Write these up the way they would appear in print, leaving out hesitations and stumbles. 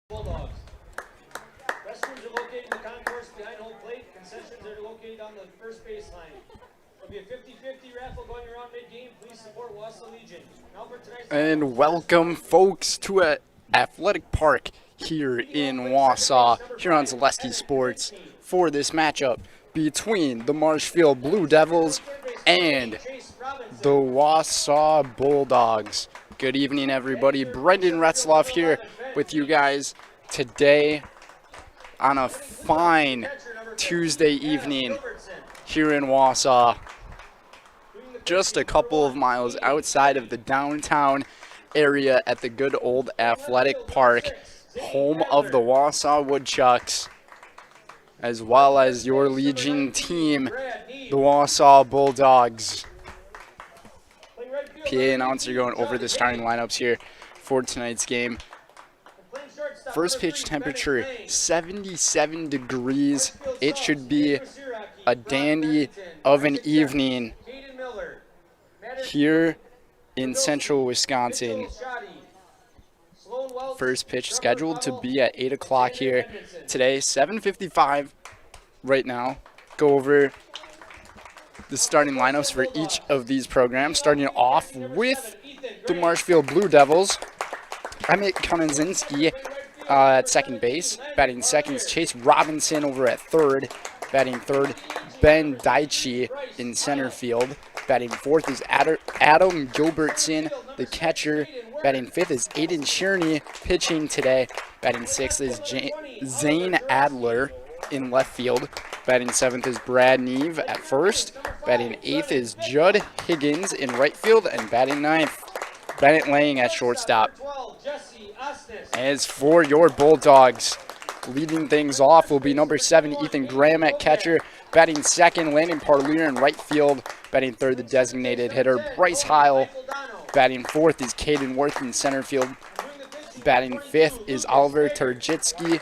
Bulldogs. Restrooms are located in the concourse behind home plate. Concessions are located on the first baseline. There'll be a 50-50 raffle going around mid-game. Please support Wausau Legion. Now for tonight's And welcome, folks, to Athletic Park here in Wausau, here on Zaleski Sports, for this matchup between the Marshfield Blue Devils and the Wausau Bulldogs. Good evening, everybody. Brendan Retzloff here with you guys today on a fine Tuesday evening here in Wausau, just a couple of miles outside of the downtown area at the good old Athletic Park, home of the Wausau Woodchucks, as well as your Legion team, the Wausau Bulldogs. PA announcer going over the starting lineups here for tonight's game. First pitch temperature 77 degrees. It should be a dandy of an evening here in central Wisconsin. First pitch scheduled to be at 8 o'clock here today, 7:55 right now. Go over the starting lineups for each of these programs, starting off with the Marshfield Blue Devils. Emmett Kononzinski at second base. Batting second is Chase Robinson over at third. Batting third, Ben Daichi in center field. Batting fourth is Adam Gilbertson, the catcher. Batting fifth is Aiden Shearney, pitching today. Batting sixth is Zane Adler in left field. Batting seventh is Brad Neve at first. Batting eighth is Judd Higgins in right field. And batting ninth, Bennett Lang at shortstop. As for your Bulldogs, leading things off will be number 7, Ethan Graham at catcher. Batting second, Landon Parlier in right field. Batting third, the designated hitter, Bryce Heil. Batting fourth is Caden Worth in center field. Batting fifth is Oliver Turjitsky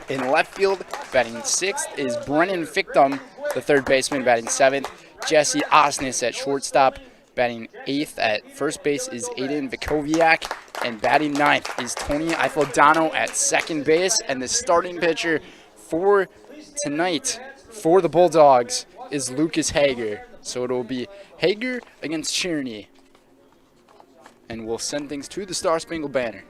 in left field. Batting sixth is Brennan Fictum, the third baseman. Batting seventh, Jesse Osnes at shortstop. Batting eighth at first base is Aiden Vikoviak. And batting ninth is Tony Eiffeldano at second base. And the starting pitcher for tonight for the Bulldogs is Lucas Hager. So it will be Hager against Shearney. And we'll send things to the Star Spangled Banner.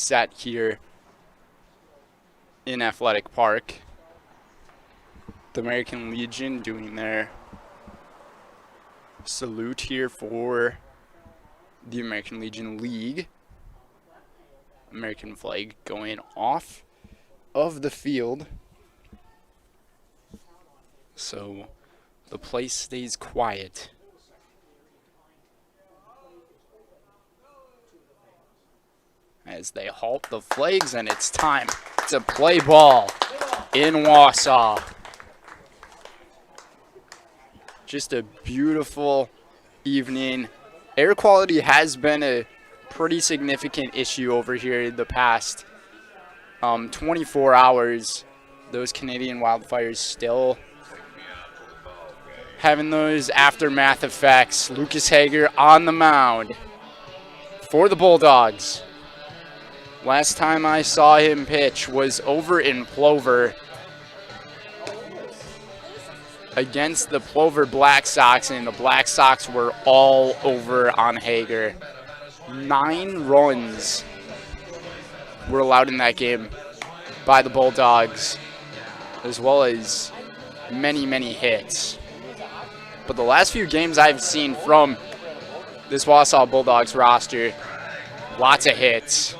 Set here in Athletic Park. The American Legion doing their salute here for the American Legion League. American flag going off of the field. So the place stays quiet. as they halt the flags, and it's time to play ball in Wausau. Just a beautiful evening. Air quality has been a pretty significant issue over here the past 24 hours. Those Canadian wildfires still having those aftermath effects. Lucas Hager on the mound for the Bulldogs. Last time I saw him pitch was over in Plover against the Plover Black Sox, and the Black Sox were all over on Hager. 9 runs were allowed in that game by the Bulldogs, as well as many, many hits. But the last few games I've seen from this Wausau Bulldogs roster, lots of hits.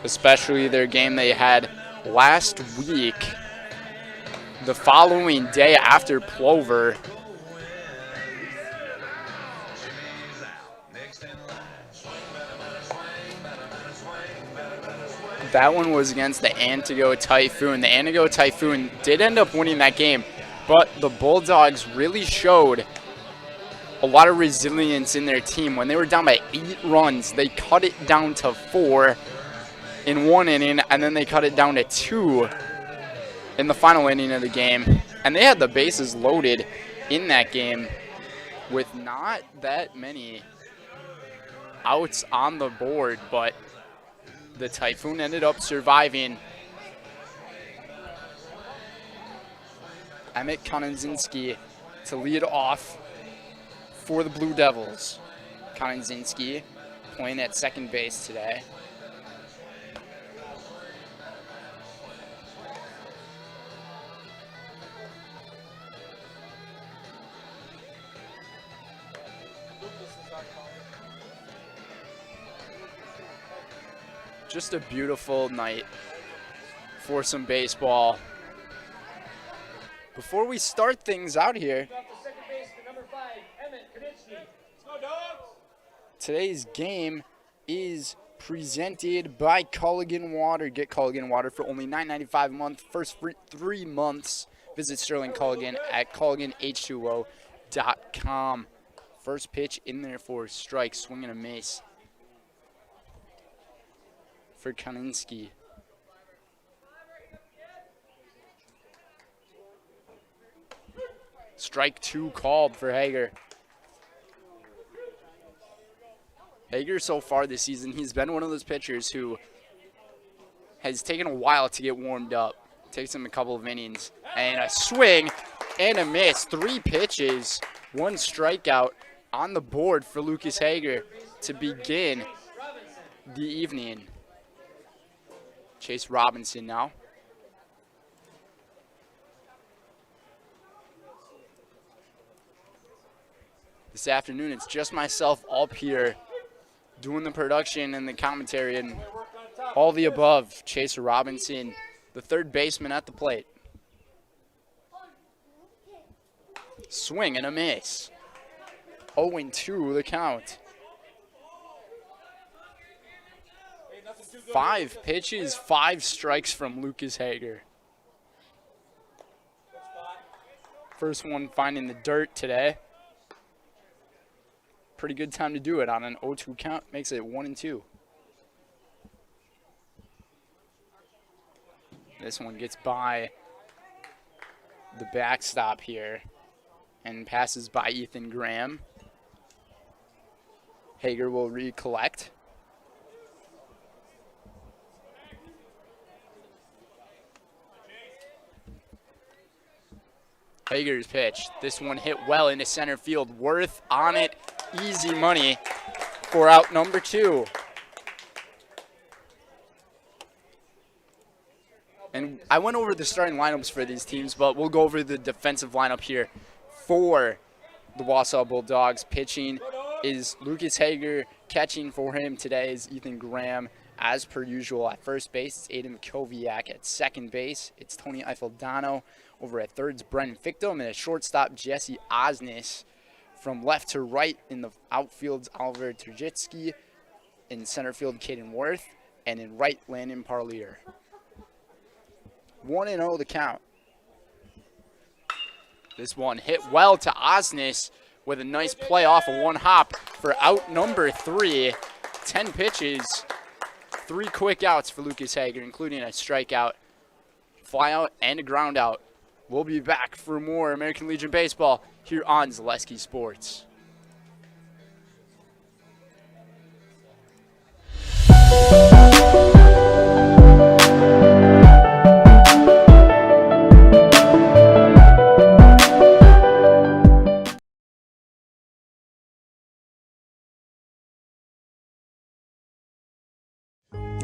Especially their game they had last week, the following day after Plover. That one was against the Antigo Typhoon. The Antigo Typhoon did end up winning that game, but the Bulldogs really showed a lot of resilience in their team. When they were down by 8 runs, they cut it down to 4 in 1 inning, and then they cut it down to 2 in the final inning of the game. And they had the bases loaded in that game with not that many outs on the board, but the Typhoon ended up surviving. Emmett Kononzinski to lead off for the Blue Devils. Kononzinski playing at second base today. Just a beautiful night for some baseball. Before we start things out here, today's game is presented by Culligan Water. Get Culligan Water for only $9.95 a month. First 3 months. Visit Sterling Culligan at CulliganH2O.com. First pitch in there for a strike, swinging a mace for Kaninsky. Strike 2 called for Hager. Hager so far this season, he's been one of those pitchers who has taken a while to get warmed up. Takes him a couple of innings. And a swing and a miss. 3 pitches, 1 strikeout on the board for Lucas Hager to begin the evening. Chase Robinson now. This afternoon, it's just myself up here doing the production and the commentary and all the above. Chase Robinson, the third baseman at the plate. Swing and a miss. 0-2 the count. 5 pitches, 5 strikes from Lucas Hager. First one finding the dirt today. Pretty good time to do it on an 0-2 count. Makes it 1-2. This one gets by the backstop here and passes by Ethan Graham. Hager will recollect. Hager's pitch. This one hit well into center field. Worth on it. Easy money for out number 2. And I went over the starting lineups for these teams, but we'll go over the defensive lineup here for the Wausau Bulldogs. Pitching is Lucas Hager. Catching for him today is Ethan Graham. As per usual, at first base, it's Aiden Koviak. At second base, it's Tony Eifeldano. Over at third, it's Brennan Fictum. And at shortstop, Jesse Osnes. From left to right in the outfield, Oliver Terjitsky. In center field, Caden Worth. And in right, Landon Parlier. 1-0 the count. This one hit well to Osnes with a nice play off of one hop for out number 3. 10 pitches, 3 quick outs for Lucas Hager, including a strikeout, fly out, and a ground out. We'll be back for more American Legion Baseball here on Zaleski Sports.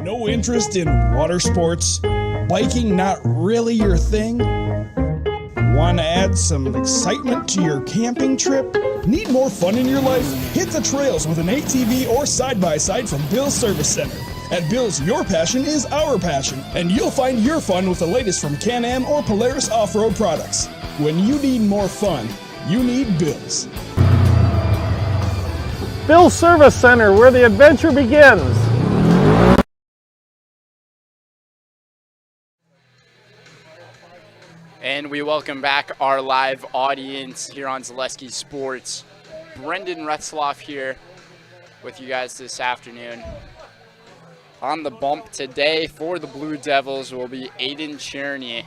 No interest in water sports? Biking not really your thing? Want to add some excitement to your camping trip? Need more fun in your life? Hit the trails with an ATV or side-by-side from Bill's Service Center. At Bill's, your passion is our passion, and you'll find your fun with the latest from Can-Am or Polaris off-road products. When you need more fun, you need Bill's. Bill's Service Center, where the adventure begins. And we welcome back our live audience here on Zaleski Sports. Brendan Retzloff here with you guys this afternoon. On the bump today for the Blue Devils will be Aiden Cherney.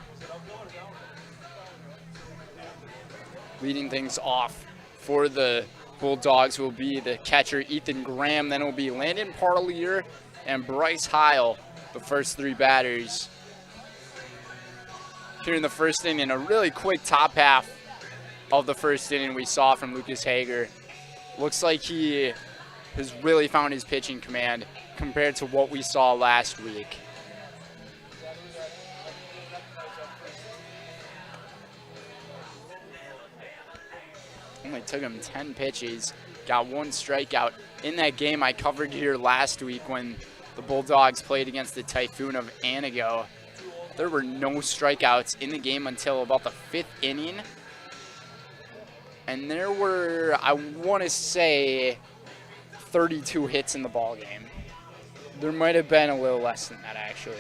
Leading things off for the Bulldogs will be the catcher Ethan Graham. Then it will be Landon Parlier and Bryce Heil, the first 3 batters. Here in the first inning, a really quick top half of the first inning we saw from Lucas Hager. Looks like he has really found his pitching command compared to what we saw last week. Only took him 10 pitches, got 1 strikeout. In that game I covered here last week when the Bulldogs played against the Typhoon of Anago, there were no strikeouts in the game until about the 5th inning. And there were, I want to say, 32 hits in the ball game. There might have been a little less than that, actually.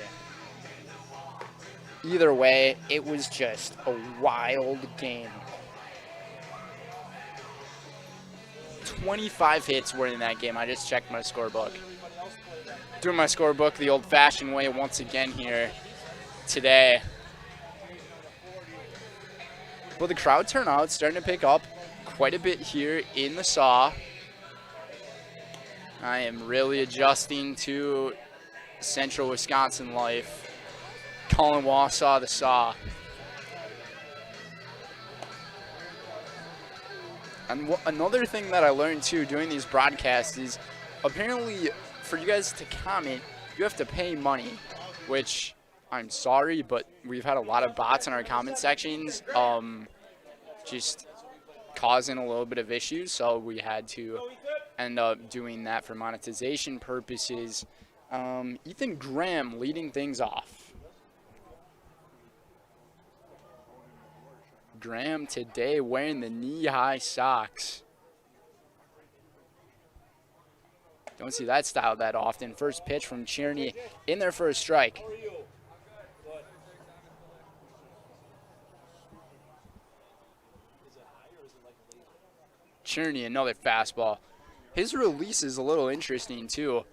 Either way, it was just a wild game. 25 hits were in that game. I just checked my scorebook. Doing my scorebook the old-fashioned way once again here today. But the crowd turnout starting to pick up quite a bit here in the SAW. I am really adjusting to central Wisconsin life. Calling Wausau the SAW. And another thing that I learned too doing these broadcasts is apparently for you guys to comment, you have to pay money, which I'm sorry, but we've had a lot of bots in our comment sections, just causing a little bit of issues, so we had to end up doing that for monetization purposes. Ethan Graham leading things off. Graham today wearing the knee-high socks. Don't see that style that often. First pitch from Cherney in there for a strike. Cherney, another fastball. His release is a little interesting too.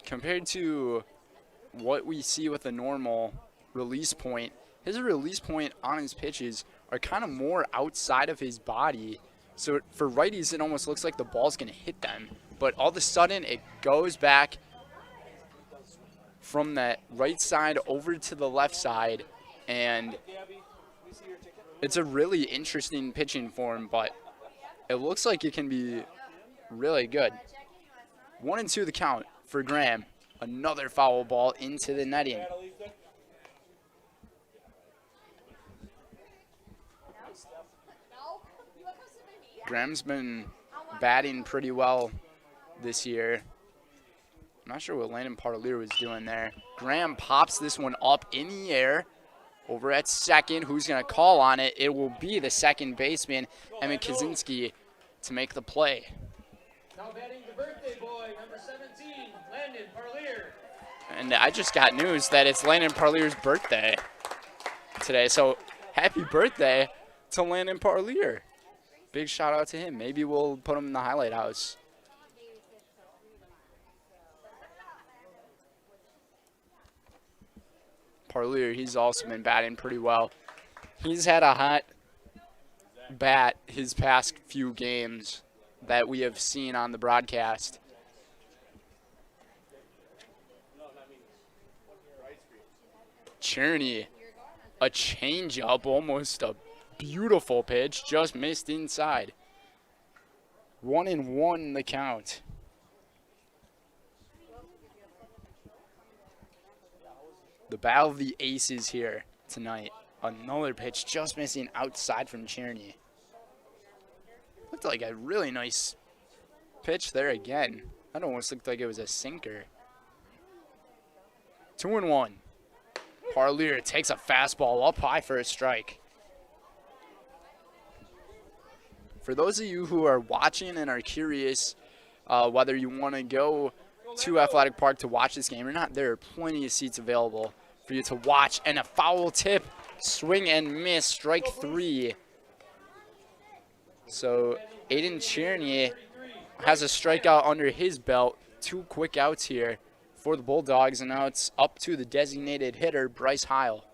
Compared to what we see with a normal release point, his release point on his pitches are kind of more outside of his body. So for righties, it almost looks like the ball's going to hit them. But all of a sudden, it goes back from that right side over to the left side. And it's a really interesting pitching form, but it looks like it can be really good. 1-2 the count for Graham. Another foul ball into the netting. Graham's been batting pretty well this year. I'm not sure what Landon Parlier was doing there. Graham pops this one up in the air. Over at second, who's going to call on it? It will be the second baseman, Emmett Kaczynski, to make the play. Now batting the birthday boy, number 17, Landon Parlier. And I just got news that it's Landon Parlier's birthday. today. So happy birthday to Landon Parlier. Big shout out to him. Maybe we'll put him in the highlight house. Parlier, he's also been batting pretty well. He's had a hot bat his past few games that we have seen on the broadcast. Cherney, a changeup, almost a beautiful pitch, just missed inside. 1-1 the count. The battle of the aces here tonight. Another pitch just missing outside from Cherney. Looked like a really nice pitch there again. That almost looked like it was a sinker. 2-1. Parlier takes a fastball up high for a strike. For those of you who are watching and are curious whether you want to go to Athletic Park to watch this game or not, there are plenty of seats available for you to watch. And a foul tip, swing and miss, strike 3. So Aiden Cherney has a strikeout under his belt. 2 quick outs here for the Bulldogs, and now it's up to the designated hitter, Bryce Heil.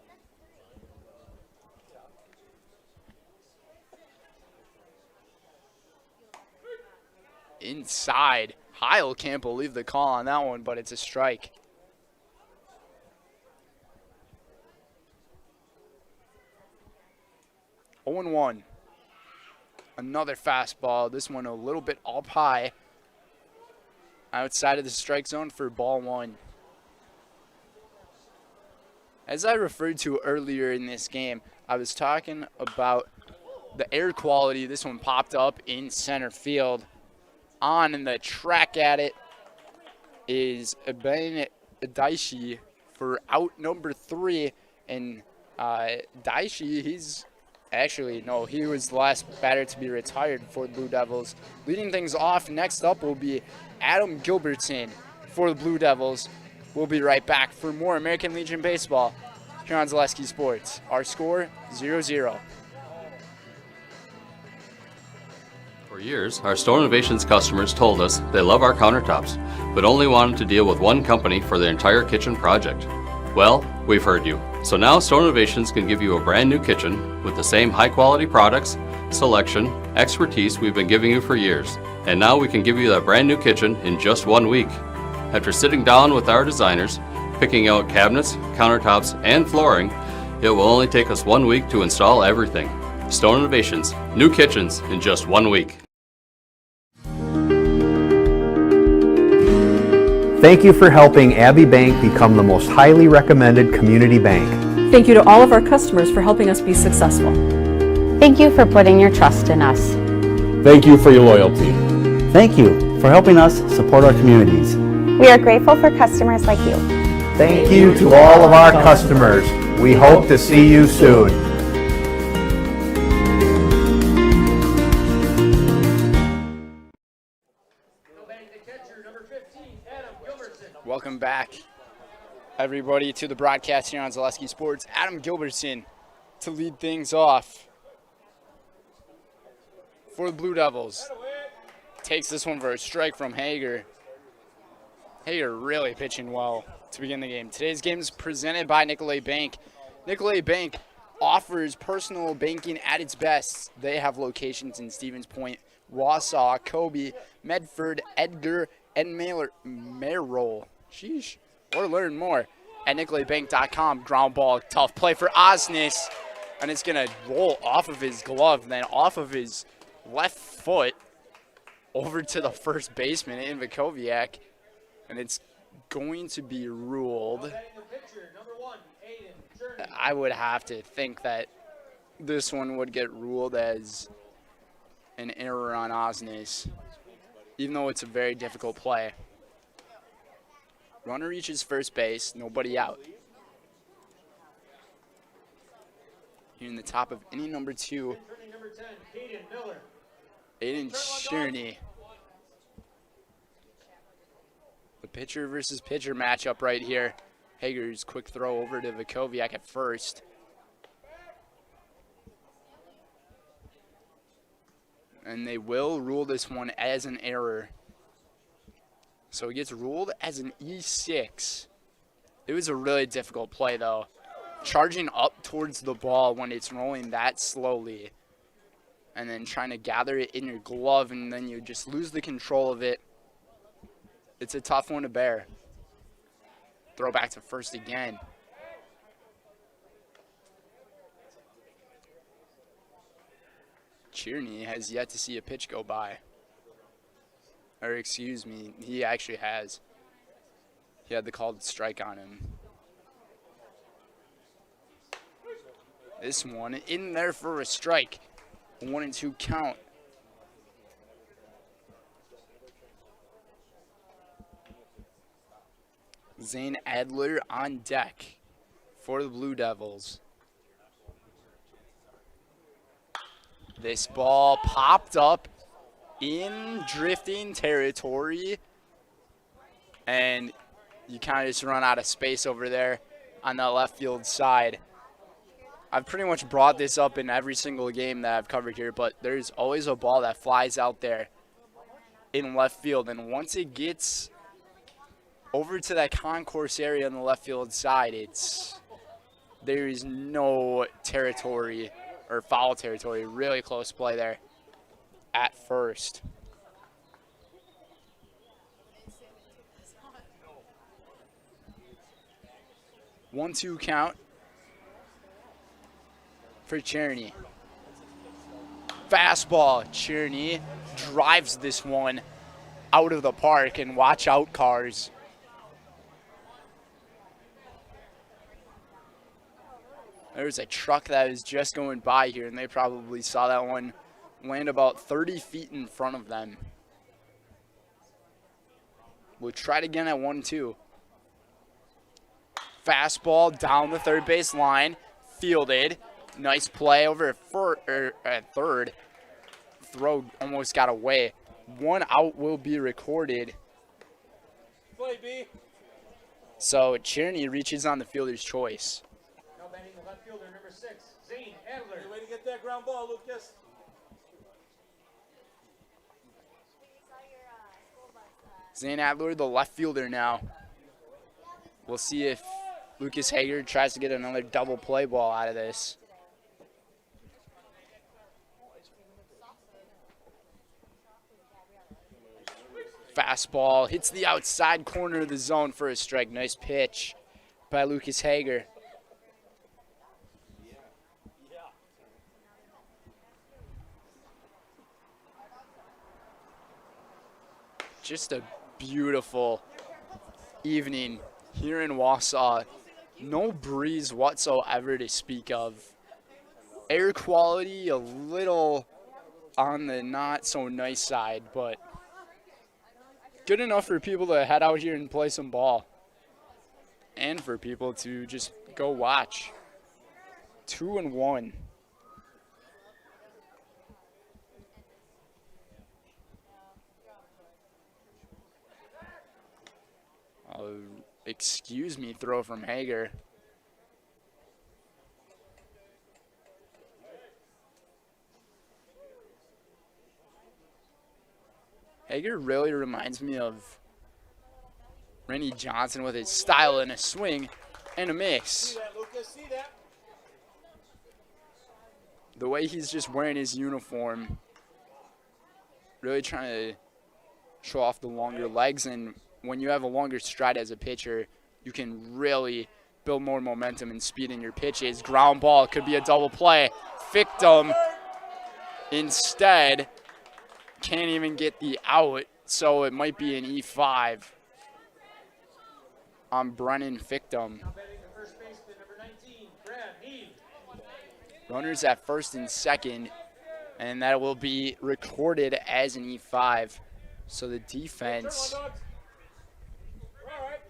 Inside. Heil can't believe the call on that one, but it's a strike. Oh and 1. Another fastball. This one a little bit up high. Outside of the strike zone for ball 1. As I referred to earlier in this game, I was talking about the air quality. This one popped up in center field. On and the track at it is Ben Daishi for out number 3. And Daishi, he's actually, no, he was the last batter to be retired for the Blue Devils. Leading things off, next up will be Adam Gilbertson for the Blue Devils. We'll be right back for more American Legion Baseball here on Zaleski Sports. Our score, 0-0. For years, our Store Innovations customers told us they love our countertops, but only wanted to deal with one company for their entire kitchen project. Well, we've heard you. So now Store Innovations can give you a brand new kitchen with the same high quality products, selection, expertise we've been giving you for years. And now we can give you that brand new kitchen in just 1 week. After sitting down with our designers, picking out cabinets, countertops, and flooring, it will only take us 1 week to install everything. Store Innovations, new kitchens in just 1 week. Thank you for helping Abbey Bank become the most highly recommended community bank. Thank you to all of our customers for helping us be successful. Thank you for putting your trust in us. Thank you for your loyalty. Thank you for helping us support our communities. We are grateful for customers like you. Thank you to all of our customers. We hope to see you soon. Welcome back, everybody, to the broadcast here on Zaleski Sports. Adam Gilbertson to lead things off for the Blue Devils. Takes this one for a strike from Hager. Hager really pitching well to begin the game. Today's game is presented by Nicolay Bank. Nicolay Bank offers personal banking at its best. They have locations in Stevens Point, Wausau, Kobe, Medford, Edgar, and Merrill. Sheesh. Or learn more at nicolaybank.com. Ground ball, tough play for Osnes. And it's going to roll off of his glove, then off of his left foot over to the first baseman in Vakoviak. And it's going to be ruled. I would have to think that this one would get ruled as an error on Osnes, even though it's a very difficult play. Runner reaches first base, nobody out. Here in the top of inning number 2, Aiden Cherney. The pitcher versus pitcher matchup right here. Hager's quick throw over to Vakoviak at first. And they will rule this one as an error. So it gets ruled as an E6. It was a really difficult play, though. Charging up towards the ball when it's rolling that slowly. And then trying to gather it in your glove, and then you just lose the control of it. It's a tough one to bear. Throw back to first again. Tierney has yet to see a pitch go by. Or excuse me, he actually has. He had the called strike on him. This one in there for a strike. 1-2 count. Zane Adler on deck for the Blue Devils. This ball popped up in drifting territory, and you kind of just run out of space over there on that left field side. I've pretty much brought this up in every single game that I've covered here, but there's always a ball that flies out there in left field, and once it gets over to that concourse area on the left field side, there is no territory or foul territory. Really close play there at first. One, 2 count for Tierney. Fastball. Tierney drives this one out of the park, and watch out, cars. There's a truck that is just going by here, and they probably saw that one land about 30 feet in front of them. We'll try it again at 1-2. Fastball down the third base line, fielded. Nice play over at third. Throw almost got away. 1 out will be recorded. Play B. So Tierney reaches on the fielder's choice. Now batting the left fielder, number 6, Zane Adler. Way to get that ground ball, Lucas. Zane Adler, the left fielder now. We'll see if Lucas Hager tries to get another double play ball out of this. Fastball hits the outside corner of the zone for a strike. Nice pitch by Lucas Hager. Just a beautiful evening here in Wausau. No breeze whatsoever to speak of. Air quality a little on the not so nice side, but good enough for people to head out here and play some ball. And for people to just go watch. 2-1. Excuse me, throw from Hager. Hager really reminds me of Rennie Johnson with his style and a swing and a miss. See that, Lucas? See that? The way he's just wearing his uniform, really trying to show off the longer legs, and when you have a longer stride as a pitcher, you can really build more momentum and speed in your pitches. Ground ball could be a double play. Fictum instead can't even get the out, so it might be an E5 on Brennan Fictum. Runners at first and second, and that will be recorded as an E5. So the defense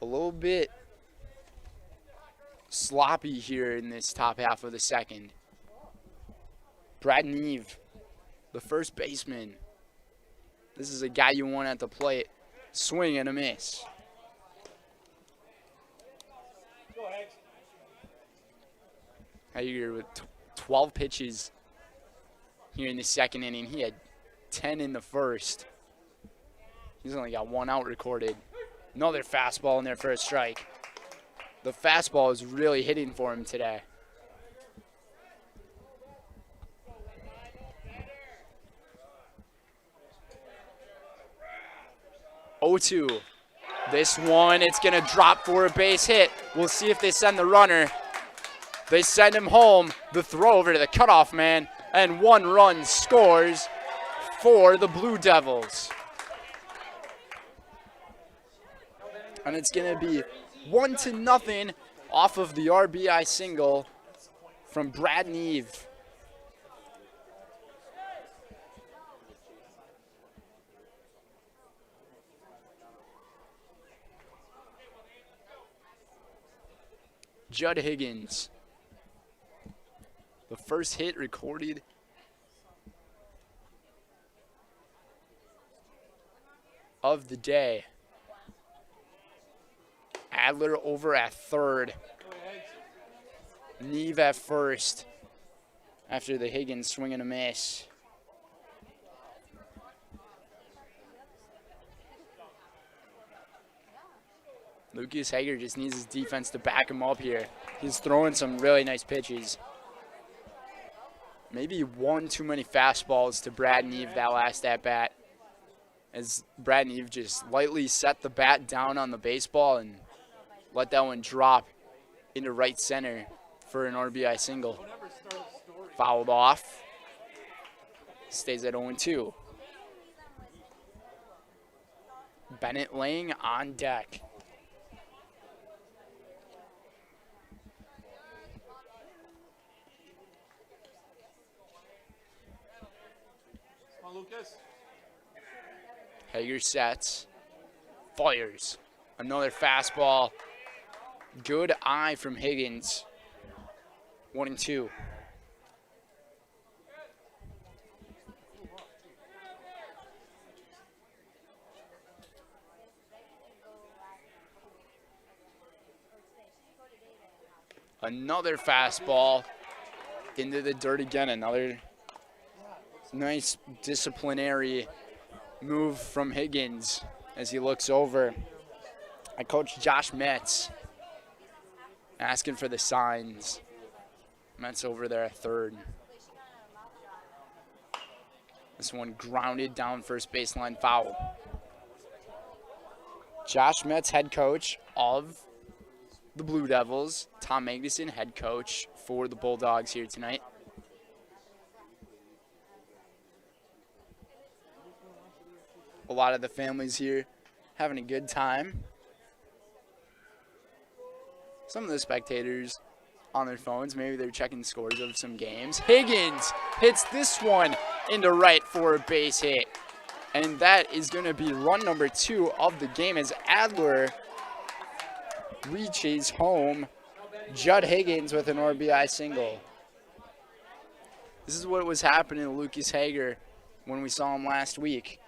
a little bit sloppy here in this top half of the second. Brad Neve, the first baseman. This is a guy you want at the plate. Swing and a miss. Hager with 12 pitches here in the second inning. He had 10 in the first. He's only got 1 out recorded. Another fastball in there for a strike. The fastball is really hitting for him today. 0-2. This one, it's going to drop for a base hit. We'll see if they send the runner. They send him home. The throw over to the cutoff man, and 1 run scores for the Blue Devils. And it's going to be 1-0 off of the RBI single from Brad Neve. Judd Higgins. The first hit recorded of the day. Adler over at third. Neve at first after the Higgins swing and a miss. Lucas Hager just needs his defense to back him up here. He's throwing some really nice pitches. Maybe 1 too many fastballs to Brad Neve that last at-bat, as Brad Neve just lightly set the bat down on the baseball and let that one drop into right center for an RBI single. Fouled off. Stays at 0-2. Bennett Lang on deck. Lucas. Hager sets, fires. Another fastball. Good eye from Higgins. 1-2. Another fastball into the dirt again. Another nice disciplinary move from Higgins as he looks over at Coach Josh Metz, asking for the signs. Metz over there at third. This one grounded down first baseline, foul. Josh Metz, head coach of the Blue Devils. Tom Magnuson, head coach for the Bulldogs here tonight. A lot of the families here having a good time. Some of the spectators on their phones, maybe they're checking scores of some games. Higgins hits this one into right for a base hit. And that is going to be run number 2 of the game as Adler reaches home. Judd Higgins with an RBI single. This is what was happening to Lucas Hager when we saw him last week.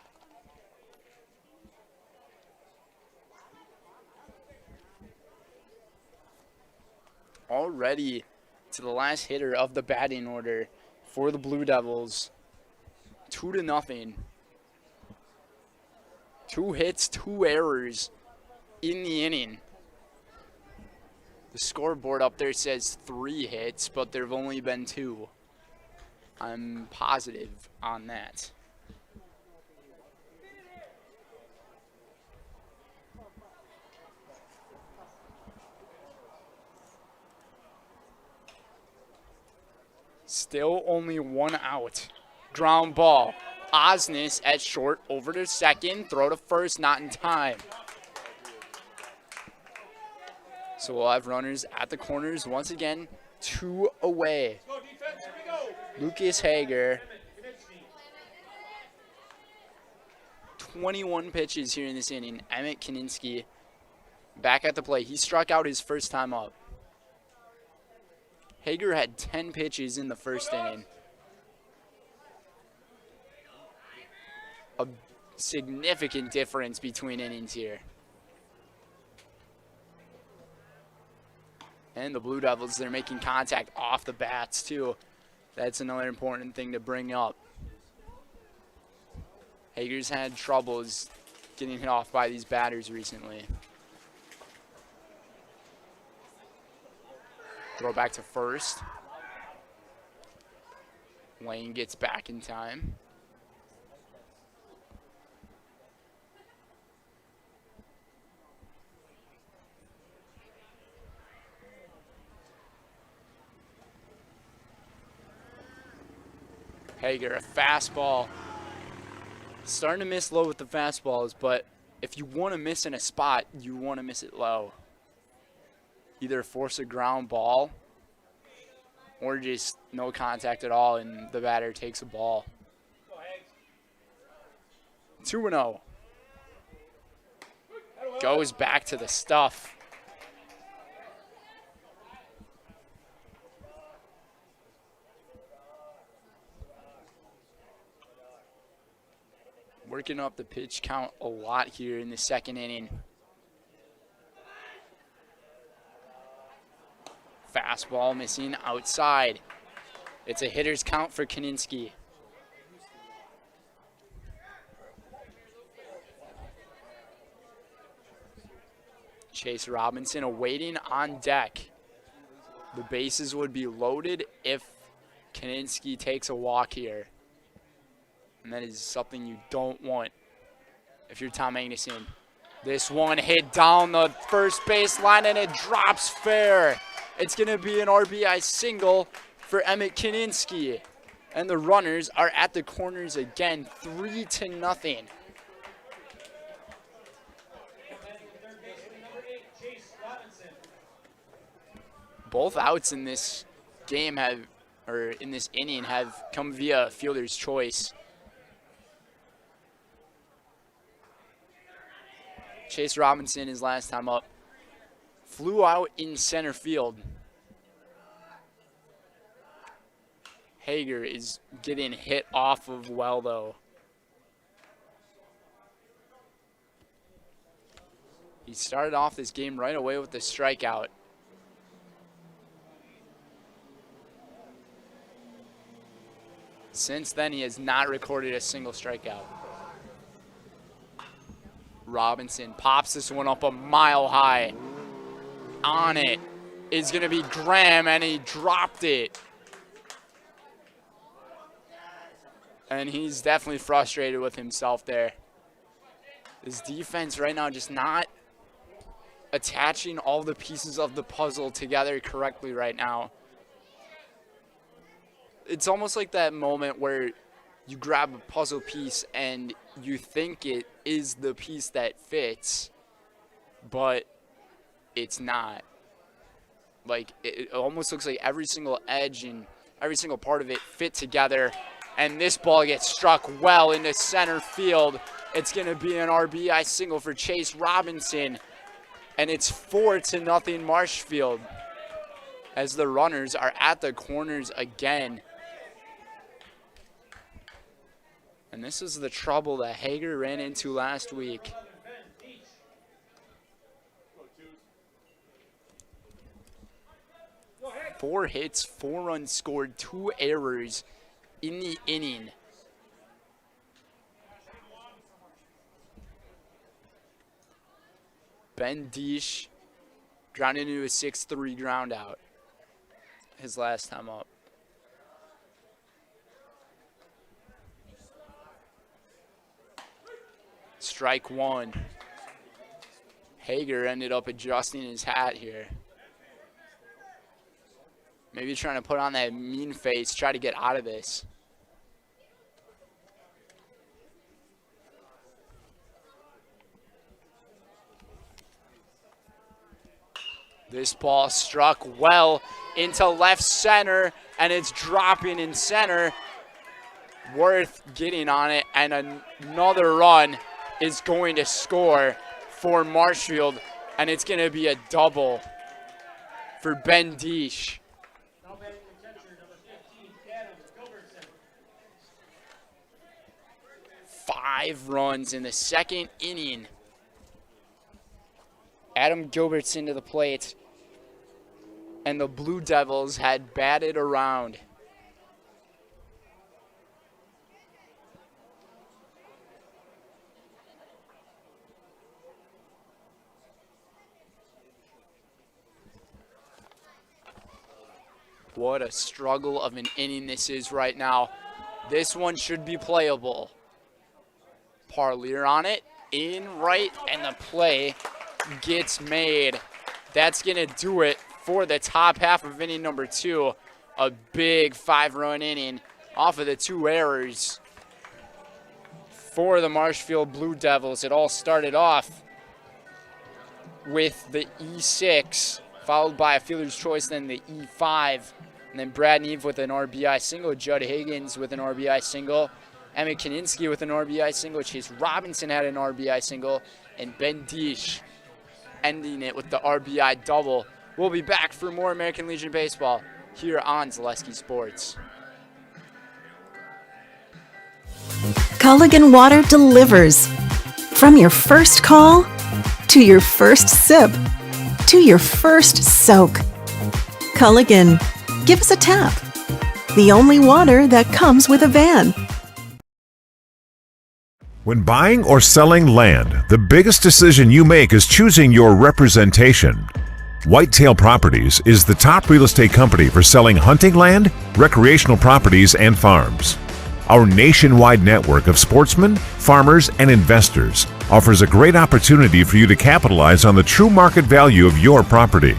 Already to the last hitter of the batting order for the Blue Devils. 2-0. 2 hits, 2 errors in the inning. The scoreboard up there says 3 hits, but there have only been 2. I'm positive on that. Still only 1 out. Ground ball. Osnes at short, over to second, throw to first, not in time. So we'll have runners at the corners once again, 2 away. Lucas Hager. 21 pitches here in this inning. Emmett Kaninsky back at the plate. He struck out his first time up. Hager had 10 pitches in the first inning. A significant difference between innings here. And the Blue Devils, they're making contact off the bats too. That's another important thing to bring up. Hager's had troubles getting hit off by these batters recently. Throw back to first. Lane gets back in time. Hager, a fastball. Starting to miss low with the fastballs, but if you want to miss in a spot, you want to miss it low. Either force a ground ball or just no contact at all and the batter takes a ball. 2-0. Goes back to the stuff. Working up the pitch count a lot here in the second inning. Fastball missing outside. It's a hitter's count for Kaninsky. Chase Robinson awaiting on deck. The bases would be loaded if Kaninsky takes a walk here. And that is something you don't want if you're Tom Magnuson. This one hit down the first base line and it drops fair. It's going to be an RBI single for Emmett Kaninsky. And the runners are at the corners again, 3-0. Both outs in this game in this inning have come via fielder's choice. Chase Robinson, his last time up, flew out in center field. Hager is getting hit off of well, though. He started off this game right away with the strikeout. Since then, he has not recorded a single strikeout. Robinson pops this one up a mile high. On it is going to be Graham, and he dropped it. And he's definitely frustrated with himself there. His defense right now just not attaching all the pieces of the puzzle together correctly right now. It's almost like that moment where you grab a puzzle piece and you think it is the piece that fits, but it's not. Like, it almost looks like every single edge and every single part of it fit together, and this ball gets struck well into center field. It's going to be an RBI single for Chase Robinson, and it's 4-0 Marshfield as the runners are at the corners again. And this is the trouble that Hager ran into last week. Four hits, 4 runs scored, 2 errors in the inning. Ben Deesh grounded into a 6-3 ground out his last time up. Strike one. Hager ended up adjusting his hat here. Maybe trying to put on that mean face, try to get out of this. This ball struck well into left center, and it's dropping in center. Worth getting on it, and another run is going to score for Marshfield, and it's going to be a double for Ben Deesh. 5 runs in the second inning. Adam Gilbertson to the plate, and the Blue Devils had batted around. What a struggle of an inning this is right now. This one should be playable. Parlier on it, in right, and the play gets made. That's going to do it for the top half of inning number 2. A big 5-run inning off of the 2 errors for the Marshfield Blue Devils. It all started off with the E6, followed by a fielder's choice, then the E5, and then Brad Neve with an RBI single, Judd Higgins with an RBI single, Emmett Kaninsky with an RBI single, Chase Robinson had an RBI single, and Ben Deesh ending it with the RBI double. We'll be back for more American Legion Baseball here on Zaleski Sports. Culligan Water delivers. From your first call, to your first sip, to your first soak. Culligan, give us a tap. The only water that comes with a van. When buying or selling land, the biggest decision you make is choosing your representation. Whitetail Properties is the top real estate company for selling hunting land, recreational properties, and farms. Our nationwide network of sportsmen, farmers, and investors offers a great opportunity for you to capitalize on the true market value of your property.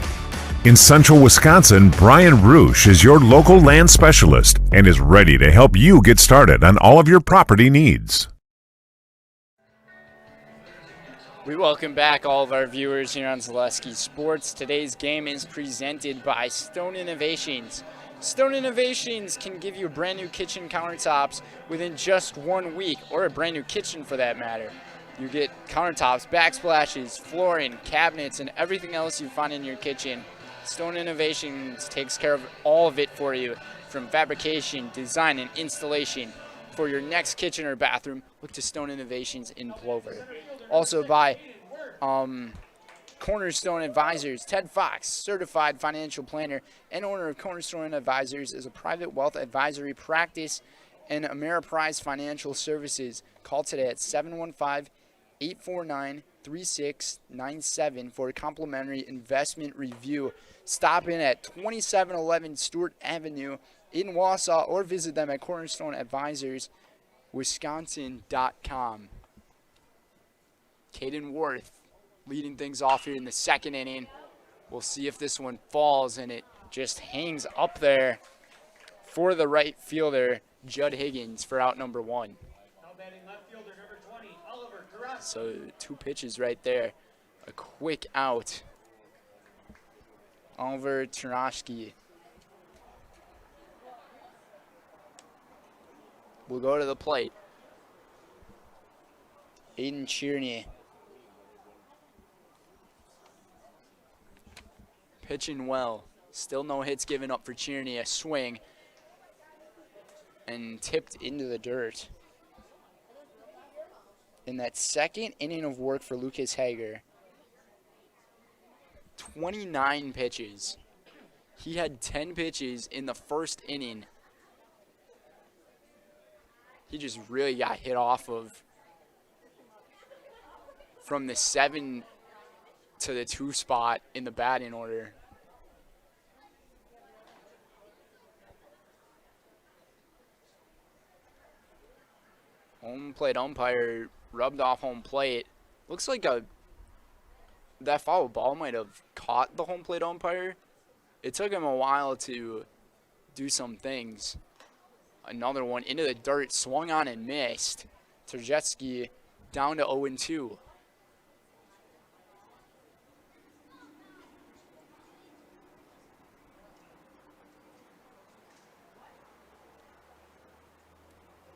In central Wisconsin, Brian Roosh is your local land specialist and is ready to help you get started on all of your property needs. We welcome back all of our viewers here on Zaleski Sports. Today's game is presented by Stone Innovations. Stone Innovations can give you brand new kitchen countertops within just 1 week, or a brand new kitchen for that matter. You get countertops, backsplashes, flooring, cabinets, and everything else you find in your kitchen. Stone Innovations takes care of all of it for you, from fabrication, design, and installation. For your next kitchen or bathroom, look to Stone Innovations in Plover. Also by Cornerstone Advisors. Ted Fox, certified financial planner and owner of Cornerstone Advisors, is a private wealth advisory practice and Ameriprise Financial Services. Call today at 715-849-3697 for a complimentary investment review. Stop in at 2711 Stewart Avenue in Wausau or visit them at cornerstoneadvisorswisconsin.com. Caden Worth leading things off here in the second inning. We'll see if this one falls, and it just hangs up there for the right fielder, Judd Higgins, for out number 1. Now batting left fielder number 20, Oliver Karofsky. So 2 pitches right there. A quick out. Oliver Tarashki will go to the plate. Aiden Tierney pitching well. Still no hits given up for Tierney. A swing and tipped into the dirt. In that second inning of work for Lucas Hager, 29 pitches. He had 10 pitches in the first inning. He just really got hit off of from the 7 to the 2 spot in the batting order. Home plate umpire rubbed off home plate. Looks like that foul ball might have caught the home plate umpire. It took him a while to do some things. Another one into the dirt, swung on and missed. Terjetsky down to 0-2.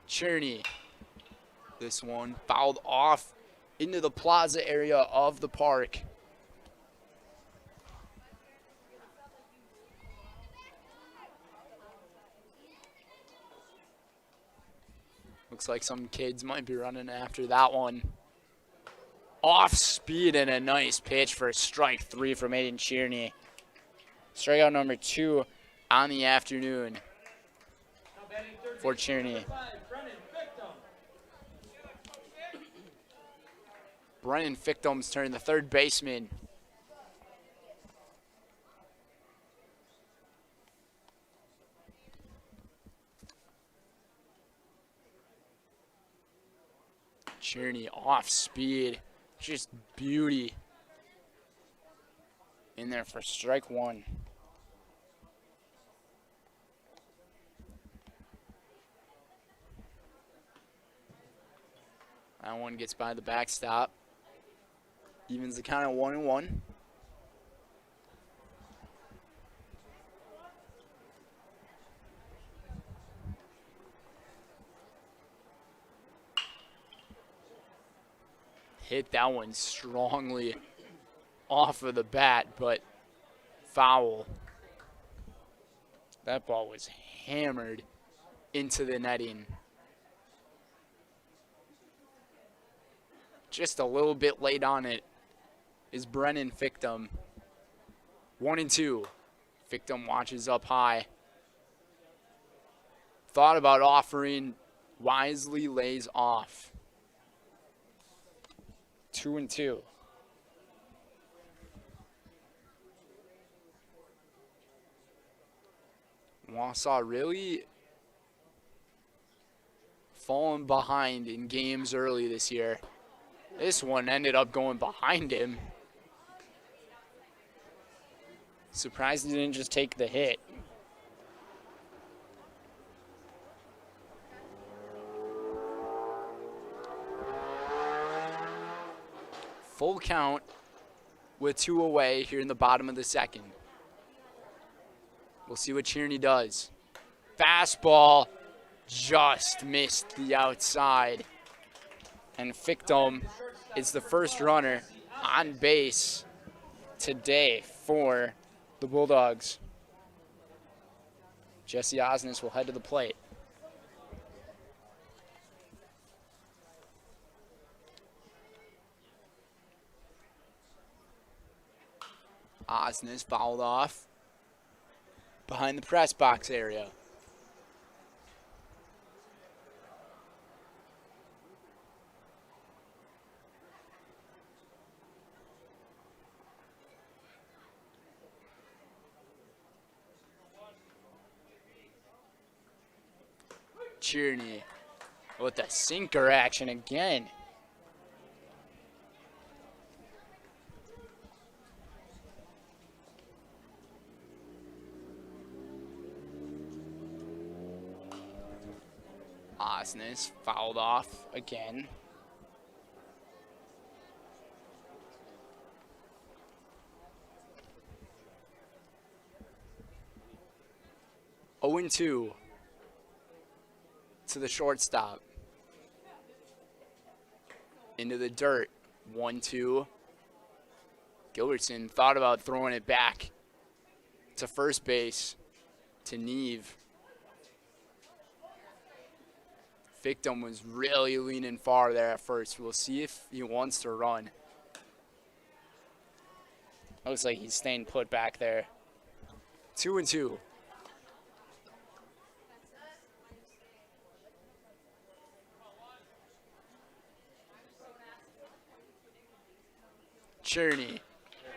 Cherney. This one fouled off into the plaza area of the park. Looks like some kids might be running after that one. Off speed and a nice pitch for strike 3 from Aiden Tierney. Strikeout number 2 on the afternoon for Tierney. Brennan Fictum's turn, the third baseman. Tierney off speed. Just beauty. In there for strike one. That one gets by the backstop. Evens the count at 1-1. Hit that one strongly off of the bat, but foul. That ball was hammered into the netting. Just a little bit late on it is Brennan Fictum. 1-2. Fictum watches up high. Thought about offering, wisely lays off. 2-2. Wausau really fallen behind in games early this year. This one ended up going behind him. Surprised he didn't just take the hit. Full count with 2 away here in the bottom of the second. We'll see what Tierney does. Fastball just missed the outside. And Fictum is the first runner on base today for the Bulldogs. Jesse Osnes will head to the plate. Osnes fouled off behind the press box area. Tierney with the sinker action again. Osnes fouled off again. Oh and 2 to the shortstop. Into the dirt. 1-2. Gilbertson thought about throwing it back to first base to Neve. Fictum was really leaning far there at first. We'll see if he wants to run. Looks like he's staying put back there. 2-2. Tierney.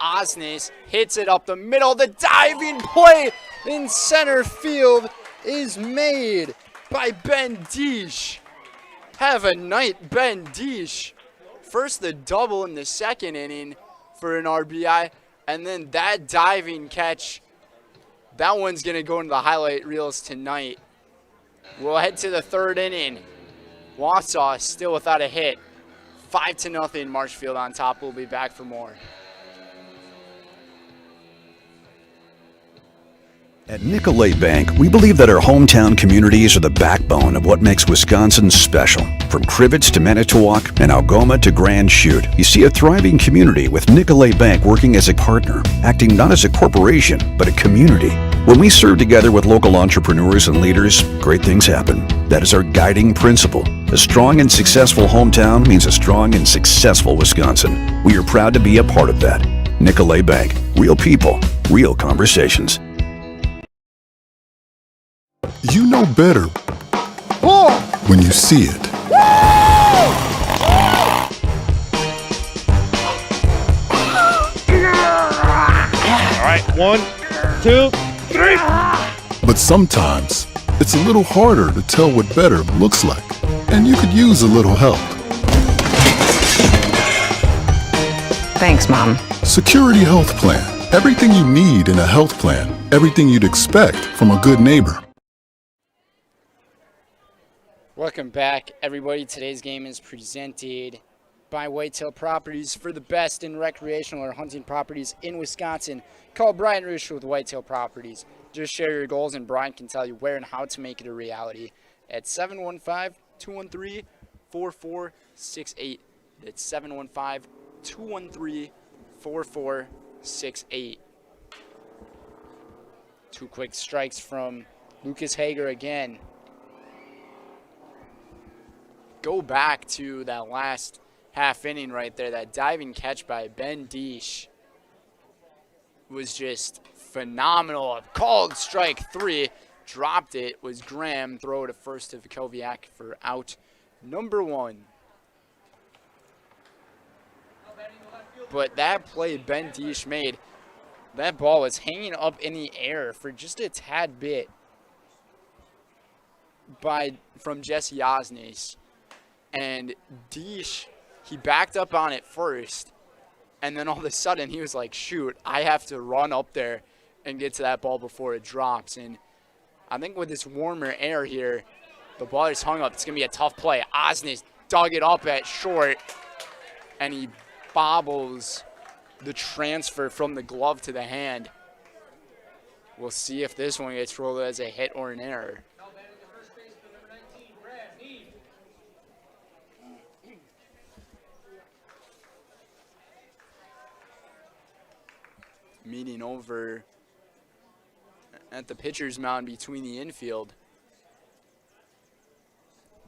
Osnes hits it up the middle. The diving play in center field is made by Ben Deesh. Have a night, Ben Deesh. First the double in the second inning for an RBI, and then that diving catch. That one's going to go into the highlight reels tonight. We'll head to the third inning. Wausau still without a hit. 5-0, Marshfield on top. We'll be back for more. At Nicolet Bank, we believe that our hometown communities are the backbone of what makes Wisconsin special. From Crivets to Manitowoc and Algoma to Grand Chute, you see a thriving community with Nicolet Bank working as a partner, acting not as a corporation, but a community. When we serve together with local entrepreneurs and leaders, great things happen. That is our guiding principle. A strong and successful hometown means a strong and successful Wisconsin. We are proud to be a part of that. Nicolet Bank. Real people, real conversations. You know better when you see it. All right, 1, 2, 3. But sometimes it's a little harder to tell what better looks like, and you could use a little help. Thanks, Mom. Security Health Plan. Everything you need in a health plan. Everything you'd expect from a good neighbor. Welcome back, everybody. Today's game is presented by Whitetail Properties. For the best in recreational or hunting properties in Wisconsin, call Brian Rush with Whitetail Properties. Just share your goals and Brian can tell you where and how to make it a reality at 715-213-4468. That's 715-213-4468. Two quick strikes from Lucas Hager again. Go back to that last half inning right there. That diving catch by Ben Deesh was just phenomenal. A called strike 3. Dropped it. Was Graham. Throw to first to Vukoviak for out number 1. But that play Ben Deesh made, that ball was hanging up in the air for just a tad bit from Jesse Osnes. And Deesh, he backed up on it first, and then all of a sudden he was like, shoot, I have to run up there and get to that ball before it drops. And I think with this warmer air here, the ball is hung up. It's going to be a tough play. Osnes dug it up at short, and he bobbles the transfer from the glove to the hand. We'll see if this one gets rolled as a hit or an error. Meeting over at the pitcher's mound between the infield.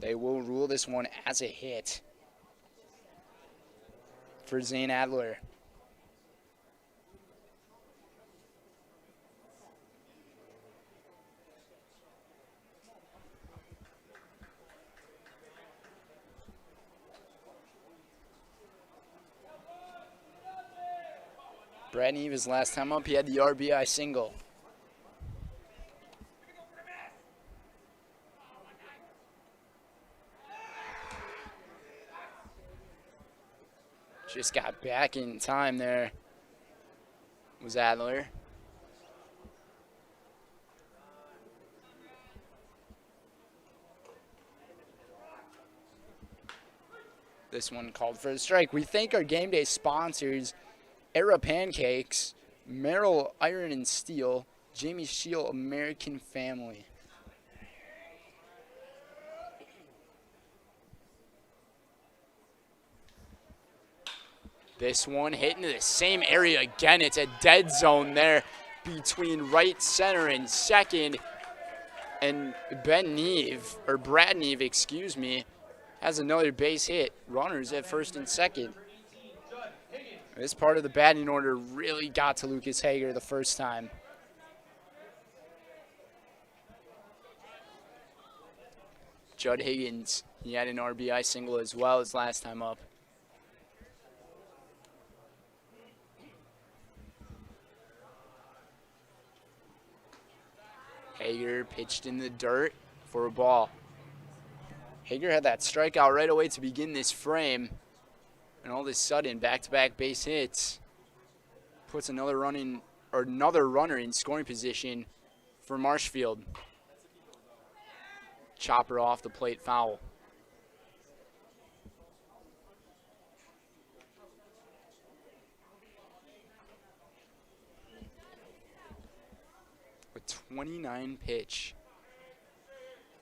They will rule this one as a hit for Zane Adler. Brad Neve, his last time up, he had the RBI single. Just got back in time there, was Adler. This one called for a strike. We thank our game day sponsors, Era Pancakes, Merrill Iron and Steel, Jamie Shield American Family. This one hit into the same area again. It's a dead zone there between right center and second. And Brad Neve, excuse me, has another base hit. Runners at first and second. This part of the batting order really got to Lucas Hager the first time. Judd Higgins, he had an RBI single as well as last time up. Hager pitched in the dirt for a ball. Hager had that strikeout right away to begin this frame. And all of a sudden, back-to-back base hits puts another runner in scoring position for Marshfield. Chopper off the plate, foul. A 29 pitch,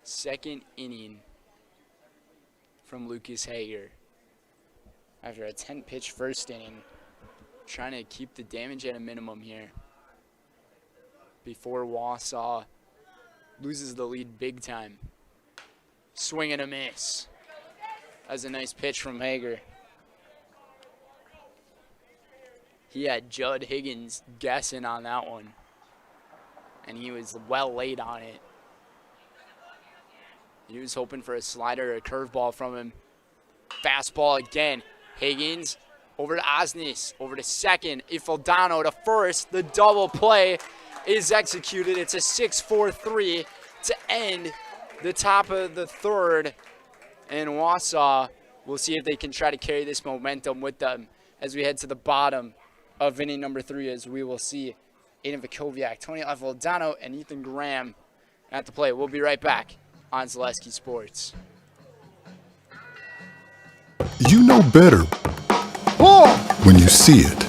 second inning from Lucas Hager. After a 10-pitch first inning, trying to keep the damage at a minimum here before Wausau loses the lead big time. Swing and a miss. That's a nice pitch from Hager. He had Judd Higgins guessing on that one, and he was well laid on it. He was hoping for a slider or a curveball from him. Fastball again. Higgins over to Osnes, over to second. Ifaldano to first. The double play is executed. It's a 6-4-3 to end the top of the third. And Wausau will see if they can try to carry this momentum with them as we head to the bottom of inning number 3, as we will see Aiden Vukoviak, Tony Alfaldano, and Ethan Graham at the plate. We'll be right back on Zaleski Sports. You know better when you see it.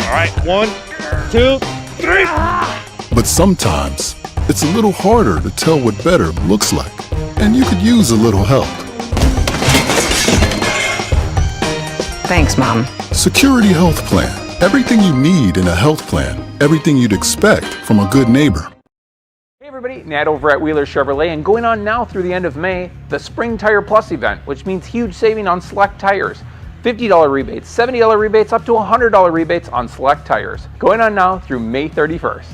All right, 1, 2, 3. But sometimes it's a little harder to tell what better looks like, and you could use a little help. Thanks, Mom. Security Health Plan. Everything you need in a health plan. Everything you'd expect from a good neighbor. Hey everybody, Nat over at Wheeler Chevrolet, and going on now through the end of May, the Spring Tire Plus event, which means huge saving on select tires. $50 rebates, $70 rebates, up to $100 rebates on select tires. Going on now through May 31st.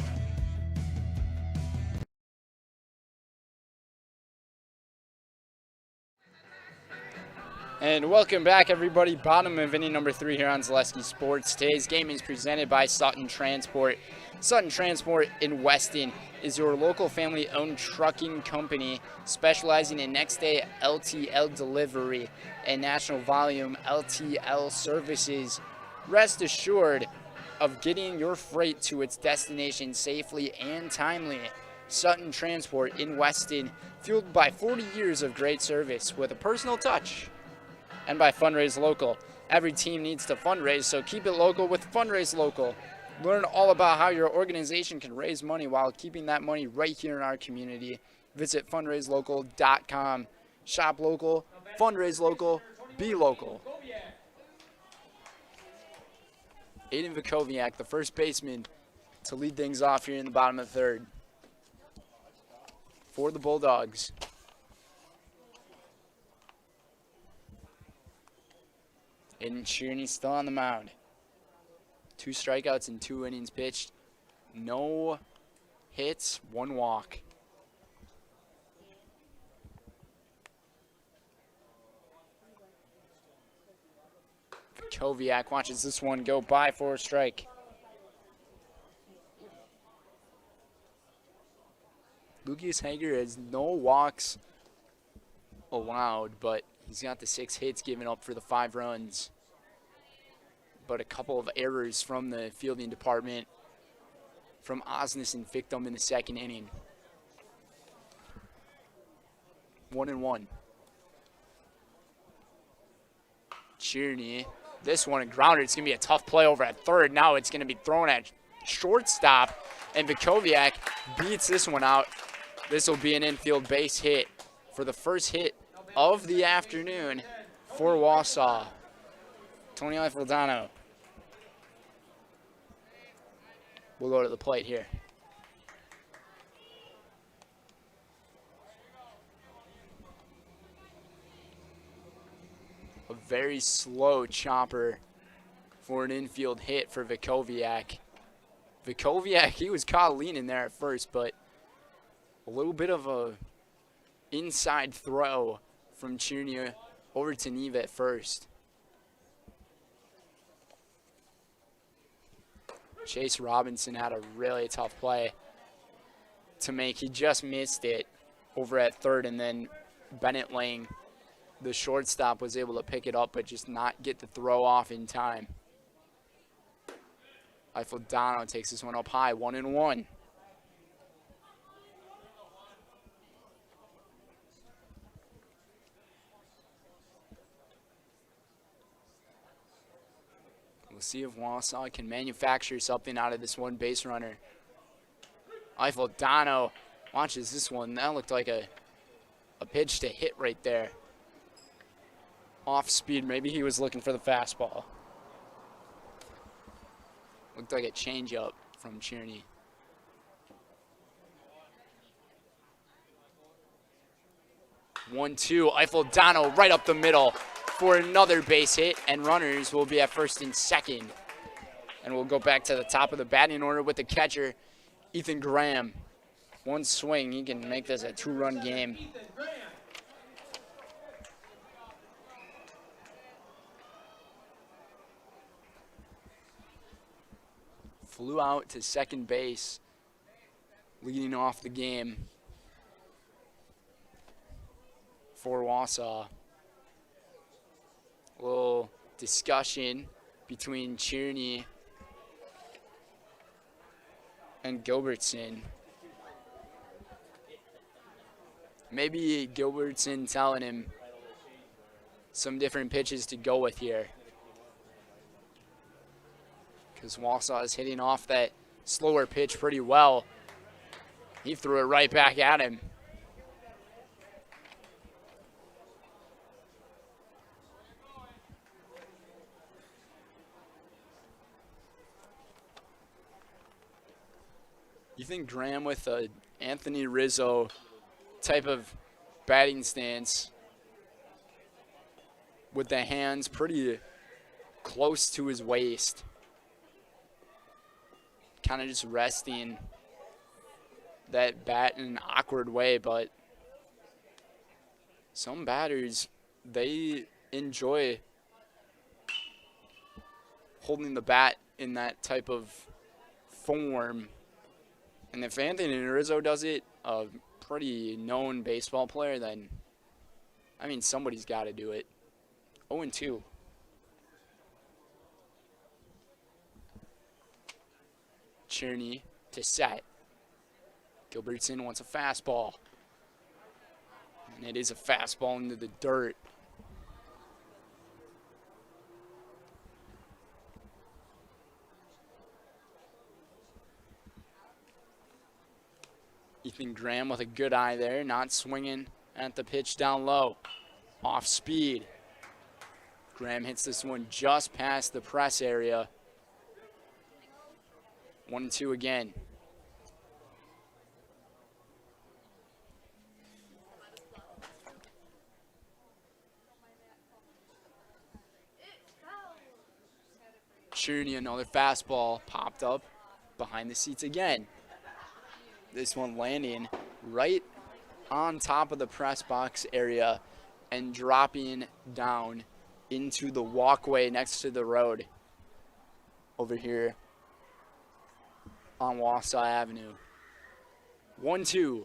And welcome back, everybody. Bottom of inning number 3 here on Zaleski Sports. Today's game is presented by Sutton Transport. Sutton Transport in Weston is your local family-owned trucking company specializing in next-day LTL delivery and national volume LTL services. Rest assured of getting your freight to its destination safely and timely. Sutton Transport in Weston, fueled by 40 years of great service with a personal touch. And by Fundraise Local. Every team needs to fundraise, so keep it local with Fundraise Local. Learn all about how your organization can raise money while keeping that money right here in our community. Visit fundraiselocal.com. Shop local, fundraise local, be local. Aiden Vukoviak, the first baseman, to lead things off here in the bottom of the 3rd for the Bulldogs. Aiden Sheerney still on the mound. 2 strikeouts in 2 innings pitched. No hits, 1 walk. Vukoviak watches this one go by for a strike. Lucas Hager has no walks allowed, but he's got the 6 hits given up for the 5 runs. But a couple of errors from the fielding department from Osnes and Fictum in the 2nd inning. 1-1. Cheerney, this one a grounder. It's going to be a tough play over at 3rd. Now it's going to be thrown at shortstop, and Vukoviak beats this one out. This will be an infield base hit for the first hit of the afternoon for Wausau. Tony Alfaldano will go to the plate here. A very slow chopper for an infield hit for Vukoviak. Vukoviak, he was caught leaning there at first, but a little bit of a inside throw from Cheerney over to Neve at first. Chase Robinson had a really tough play to make. He just missed it over at 3rd, and then Bennett Lang, the shortstop, was able to pick it up but just not get the throw off in time. Alfaldano takes this one up high, 1-1. We'll see if Wausau can manufacture something out of this one base runner. Alfaldano watches this one. That looked like a pitch to hit right there. Off speed, maybe he was looking for the fastball. Looked like a changeup from Cheerney. One-two, Alfaldano right up the middle for another base hit, and runners will be at 1st and 2nd. And we'll go back to the top of the batting order with the catcher, Ethan Graham. One swing, he can make this a 2-run game. Flew out to 2nd base, leading off the game. for Wausau. A little discussion between Tierney and Gilbertson. Maybe Gilbertson telling him some different pitches to go with here, because Wausau is hitting off that slower pitch pretty well. He threw it right back at him. You think Graham with a Anthony Rizzo type of batting stance with the hands pretty close to his waist, kind of just resting that bat in an awkward way, but some batters, they enjoy holding the bat in that type of form. And if Anthony Rizzo does it, a pretty known baseball player, then, I mean, somebody's got to do it. 0-2. Tierney to set. Gilbertson wants a fastball. And it is a fastball into the dirt. Ethan Graham with a good eye there, not swinging at the pitch down low. Off speed. Graham hits this one just past the press area. 1-2 again. Tierney, another fastball popped up behind the seats again. This one landing right on top of the press box area and dropping down into the walkway next to the road over here on Wausau Avenue. 1-2.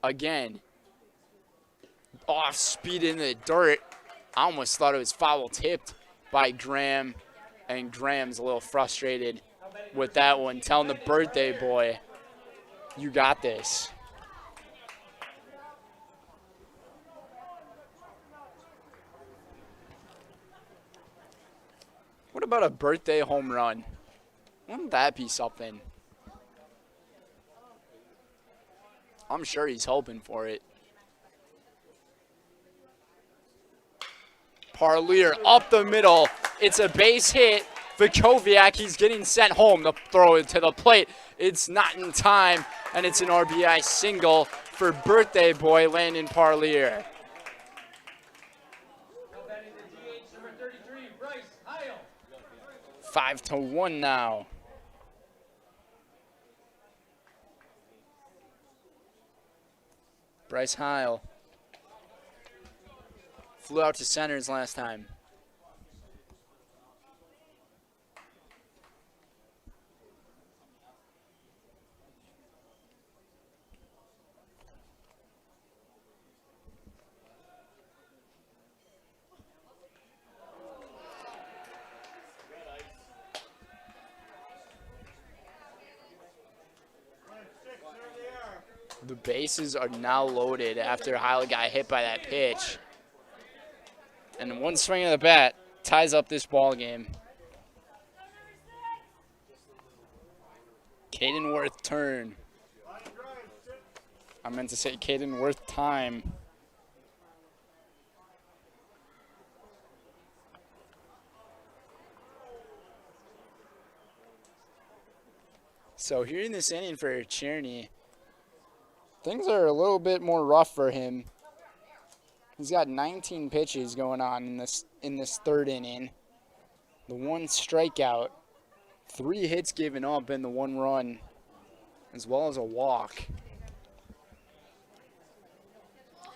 Again. Off speed in the dirt. I almost thought it was foul tipped by Graham, and Graham's a little frustrated with that one, telling the birthday boy, you got this. What about a birthday home run? Wouldn't that be something? I'm sure he's hoping for it. Parlier up the middle. It's a base hit. Vukoviak, he's getting sent home. The throw it to the plate. It's not in time, and it's an RBI single for birthday boy Landon Parlier. 5-1 now. Bryce Heil flew out to centers last time. The bases are now loaded after Heil got hit by that pitch. And one swing of the bat ties up this ball game. Caden Worth turn. I meant to say Caden Worth time. So here in this inning for Tierney, things are a little bit more rough for him. He's got 19 pitches going on in this third inning. The one strikeout, 3 hits given up, and the 1 run, as well as a walk.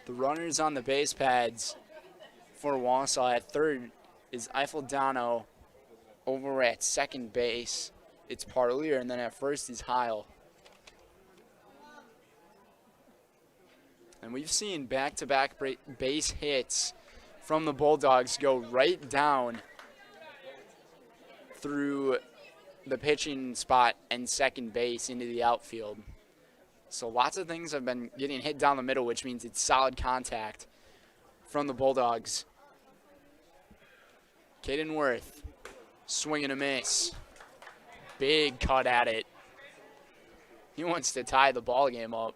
The runners on the base pads for Wausau at third is Eiffeldano. Over at second base, it's Parlier, and then at first is Heil. And we've seen back-to-back base hits from the Bulldogs go right down through the pitching spot and second base into the outfield. So lots of things have been getting hit down the middle, which means it's solid contact from the Bulldogs. Caden Worth, swing and a miss. Big cut at it. He wants to tie the ball game up.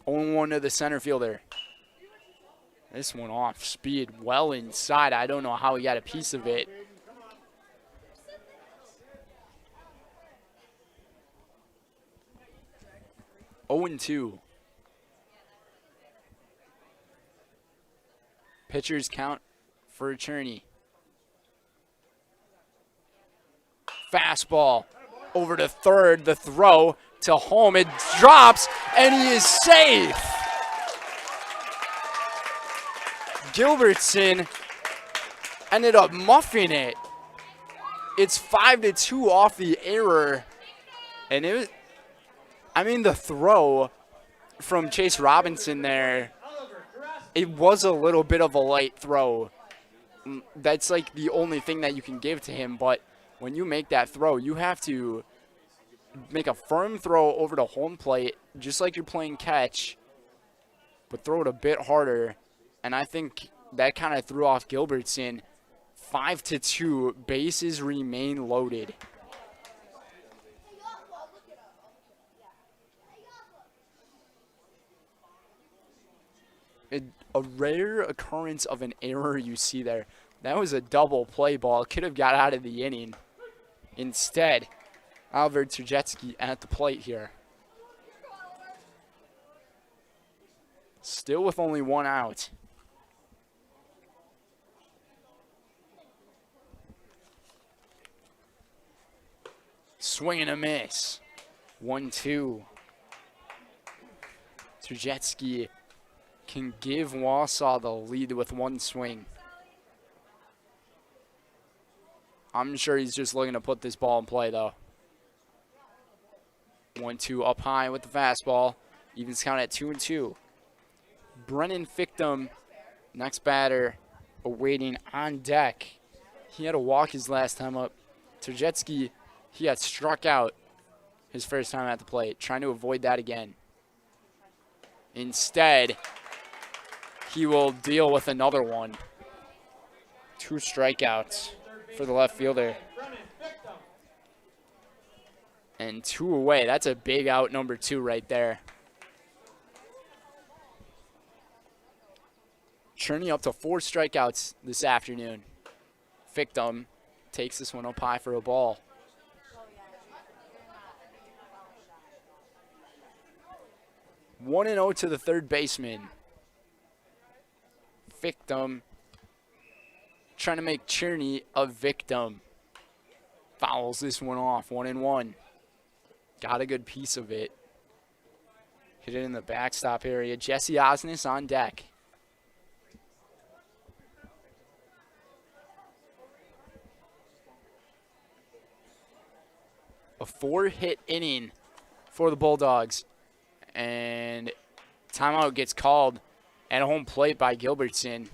Only one to the center fielder. This one off speed, well inside. I don't know how he got a piece of it. Oh and 2. Pitchers count for Cherney. Fastball over to third. The throw to home. It drops, and he is safe. Gilbertson ended up muffing it. It's 5-2 off the error. And it was, I mean, the throw from Chase Robinson there, it was a little bit of a light throw. That's like the only thing that you can give to him. But when you make that throw, you have to make a firm throw over to home plate, just like you're playing catch, but throw it a bit harder. And I think that kind of threw off Gilbertson. 5-2, bases remain loaded. A rare occurrence of an error you see there. That was a double play ball. Could have got out of the inning. Instead, Oliver Trujetsky at the plate here. Still with only one out. Swing and a miss. 1-2. Trujetsky can give Wausau the lead with one swing. I'm sure he's just looking to put this ball in play, though. 1-2 up high with the fastball. Evens count at 2-2. Brennan Fictum, next batter, awaiting on deck. He had to walk his last time up. Trujetsky, he got struck out his first time at the plate, trying to avoid that again. Instead, he will deal with another one. 2 strikeouts for the left fielder. And 2 away. That's a big out, number 2 right there. Cherney up to 4 strikeouts this afternoon. Fictum takes this one up high for a ball. One and 0 to the third baseman. Fictum trying to make Cherney a victim. Fouls this one off. 1-1. Got a good piece of it. Hit it in the backstop area. Jesse Osnes on deck. A 4-hit inning for the Bulldogs. And timeout gets called at home plate by Gilbertson.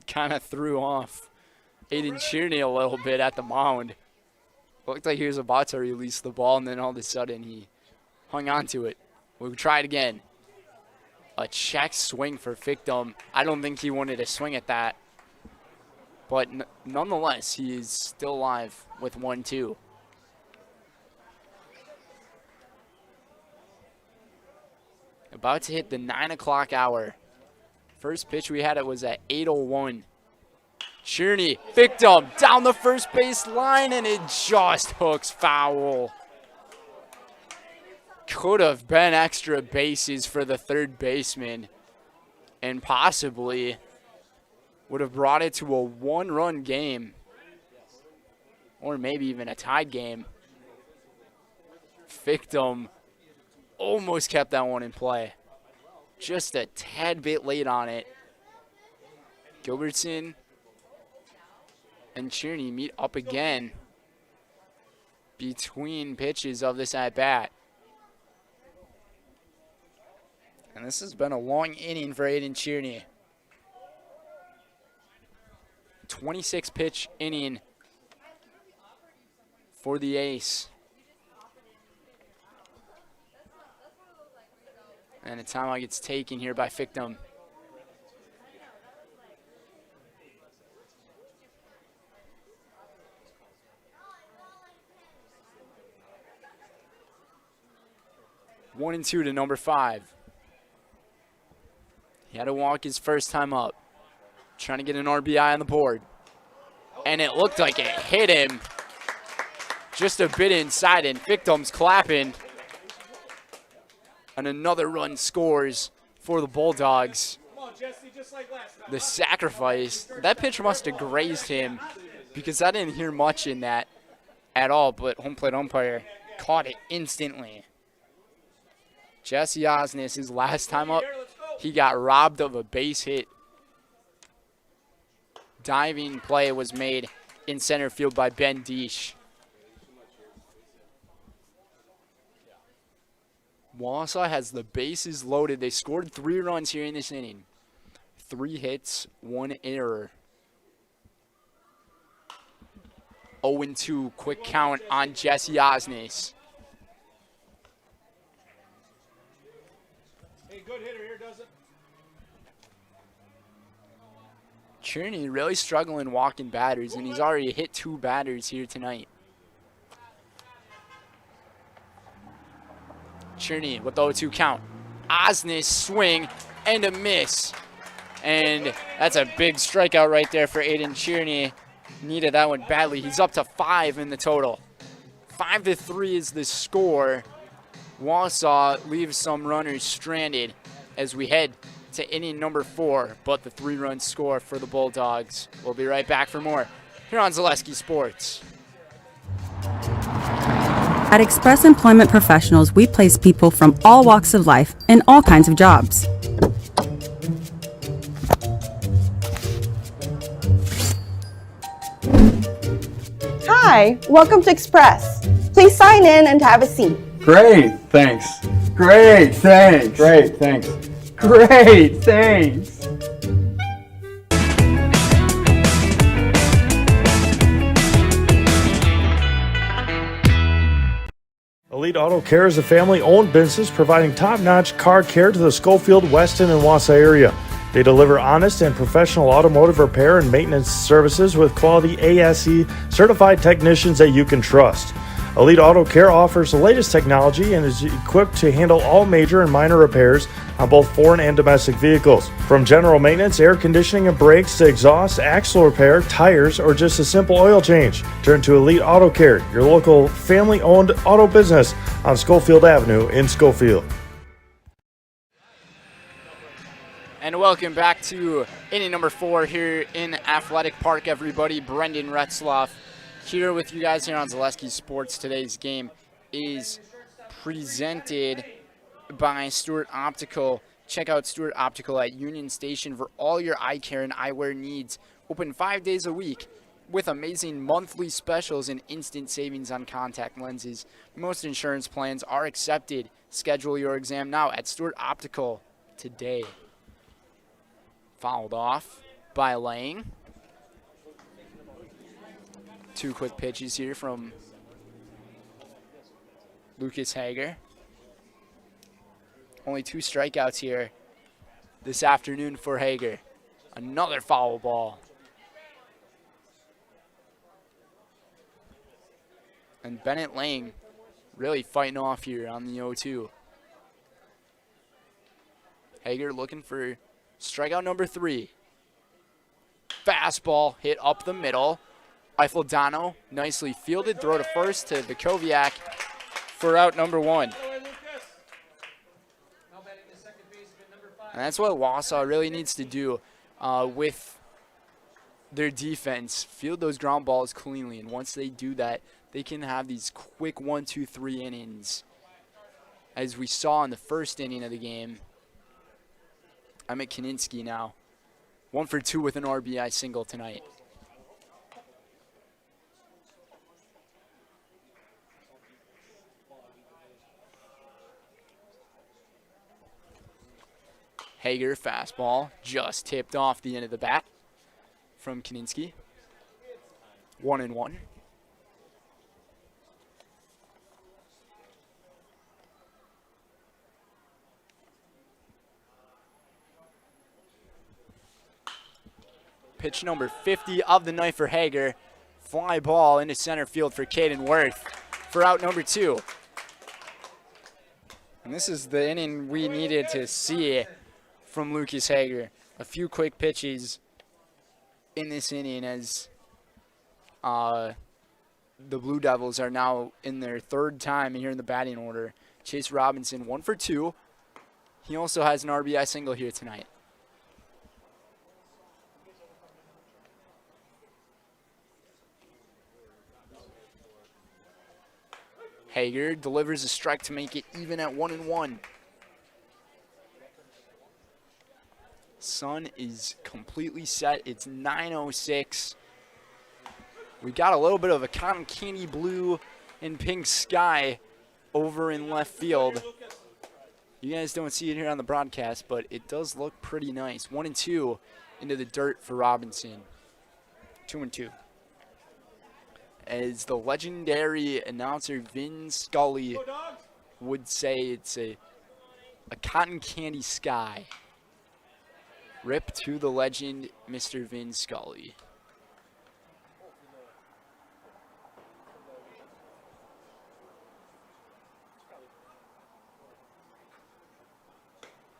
Kind of threw off Aiden Cherney a little bit at the mound. Looked like he was about to release the ball, and then all of a sudden he hung on to it. We'll try it again. A check swing for Fictum. I don't think he wanted to swing at that. But nonetheless, he is still alive with 1-2. About to hit the 9 o'clock hour. First pitch we had it was at 8:01. Cherney, Fictum down the first base line, and it just hooks foul. Could have been extra bases for the third baseman, and possibly would have brought it to a 1-run game, or maybe even a tied game. Fictum almost kept that one in play. Just a tad bit late on it. Gilbertson and Tierney meet up again between pitches of this at-bat. And this has been a long inning for Aiden Tierney. 26-pitch inning for the ace. And a timeout gets taken here by Fictum. One and two to number 5. He had to walk his first time up. Trying to get an RBI on the board. And it looked like it hit him just a bit inside, and Fictum's clapping. And another run scores for the Bulldogs. The sacrifice. That pitch must have grazed him because I didn't hear much in that at all, but home plate umpire caught it instantly. Jesse Osnes, his last time up, he got robbed of a base hit. Diving play was made in center field by Ben Deesh. Wausau has the bases loaded. They scored 3 runs here in this inning. 3 hits, 1 error. 0-2, quick count on Jesse Osnes. Hey, good hitter here, does it? Tierney really struggling walking batters, and he's already hit 2 batters here tonight. Tierney with the 0-2 count. Osnes swing and a miss. And that's a big strikeout right there for Aiden Tierney. Needed that one badly. He's up to 5 in the total. 5-3 is the score. Wausau leaves some runners stranded as we head to inning number 4, but the 3-run score for the Bulldogs. We'll be right back for more here on Zaleski Sports. At Express Employment Professionals, we place people from all walks of life in all kinds of jobs. Hi, welcome to Express. Please sign in and have a seat. Great, thanks. Great, thanks. Great, thanks. Great, thanks. Elite Auto Care is a family-owned business providing top-notch car care to the Schofield, Weston, and Wausau area. They deliver honest and professional automotive repair and maintenance services with quality ASE certified technicians that you can trust. Elite Auto Care offers the latest technology and is equipped to handle all major and minor repairs on both foreign and domestic vehicles. From general maintenance, air conditioning and brakes to exhaust, axle repair, tires, or just a simple oil change. Turn to Elite Auto Care, your local family-owned auto business on Schofield Avenue in Schofield. And welcome back to inning number 4 here in Athletic Park, everybody. Brendan Retzloff here with you guys here on Zaleski Sports. Today's game is presented by Stewart Optical. Check out Stewart Optical at Union Station for all your eye care and eyewear needs. Open 5 days a week with amazing monthly specials and instant savings on contact lenses. Most insurance plans are accepted. Schedule your exam now at Stewart Optical today. Fouled off by Lang. 2 quick pitches here from Lucas Hager. Only 2 strikeouts here this afternoon for Hager. Another foul ball. And Bennett Lang really fighting off here on the 0-2. Hager looking for strikeout number 3. Fastball hit up the middle. Eiffeldano nicely fielded. Throw to first to Vukoviak for out number 1. And that's what Wausau really needs to do with their defense. Field those ground balls cleanly. And once they do that, they can have these quick 1, 2, 3 innings as we saw in the first inning of the game. I'm at Kaninsky now. 1 for 2 with an RBI single tonight. Hager, fastball, just tipped off the end of the bat from Kaninsky. 1-1. Pitch number 50 of the night for Hager. Fly ball into center field for Caden Worth for out number 2. And this is the inning we needed to see from Lucas Hager. A few quick pitches in this inning as the Blue Devils are now in their 3rd time here in the batting order. Chase Robinson, 1 for 2. He also has an RBI single here tonight. Hager delivers a strike to make it even at 1-1. Sun is completely set. It's 9:06. We got a little bit of a cotton candy blue and pink sky over in left field. You guys don't see it here on the broadcast, but it does look pretty nice. 1-2 into the dirt for Robinson. 2-2. As the legendary announcer Vin Scully would say, it's a cotton candy sky. Rip to the legend, Mr. Vin Scully.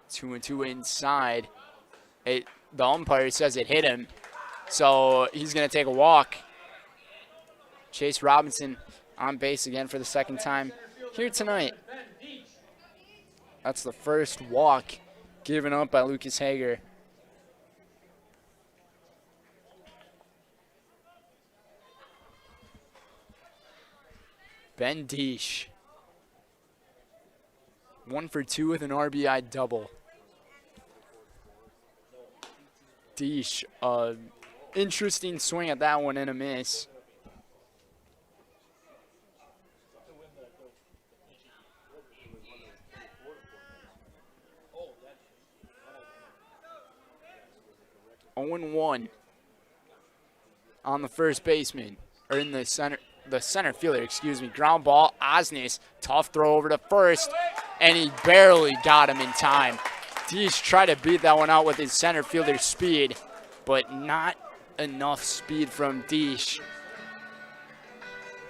Two and two inside. The umpire says it hit him, so he's going to take a walk. Chase Robinson on base again for the 2nd time here tonight. That's the first walk given up by Lucas Hager. Ben Deesh, 1 for 2 with an RBI double. Deesh, interesting swing at that one and a miss. Owen 1 on the first baseman, or in the center fielder, excuse me. Ground ball, Osnes, tough throw over to first, and he barely got him in time. Deesh tried to beat that one out with his center fielder speed, but not enough speed from Deesh.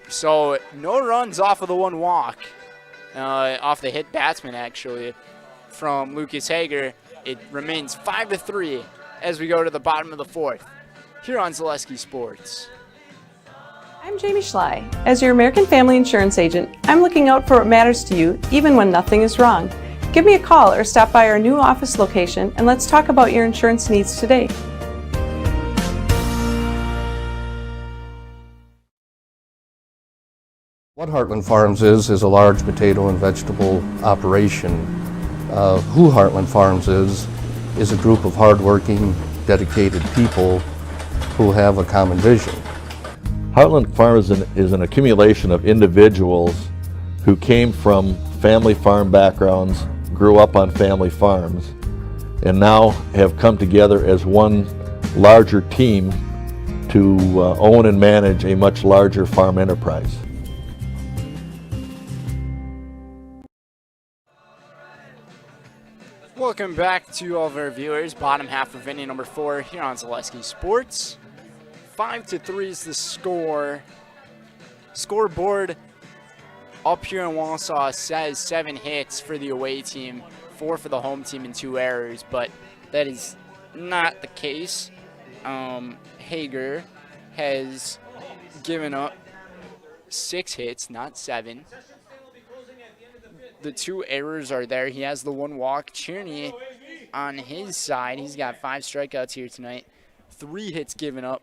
So no runs off of the 1 walk, off the hit batsman actually, from Lucas Hager. It remains 5-3 as we go to the bottom of the 4th here on Zaleski Sports. I'm Jamie Schley. As your American Family Insurance agent, I'm looking out for what matters to you even when nothing is wrong. Give me a call or stop by our new office location and let's talk about your insurance needs today. What Heartland Farms is a large potato and vegetable operation. Who Heartland Farms is a group of hardworking, dedicated people who have a common vision. Heartland Farms is an accumulation of individuals who came from family farm backgrounds, grew up on family farms, and now have come together as one larger team to own and manage a much larger farm enterprise. Welcome back to all of our viewers. Bottom half of inning number 4 here on Zaleski Sports. 5-3 is the score. Scoreboard up here in Wausau says 7 hits for the away team, 4 for the home team, and 2 errors, but that is not the case. Hager has given up 6 hits, not 7. The 2 errors are there. He has the 1 walk. Tierney on his side, he's got 5 strikeouts here tonight. 3 hits given up,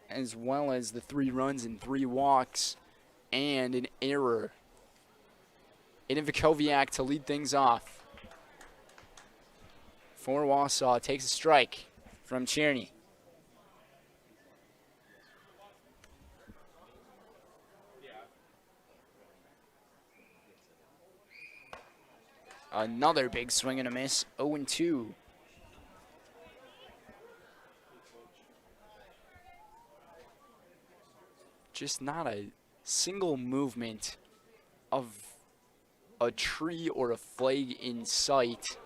as well as the 3 runs and 3 walks and an error. Aiden Vukoviak to lead things off. For Wausau, takes a strike from Tierney. Another big swing and a miss, 0-2. Just not a single movement of a tree or a flag in sight.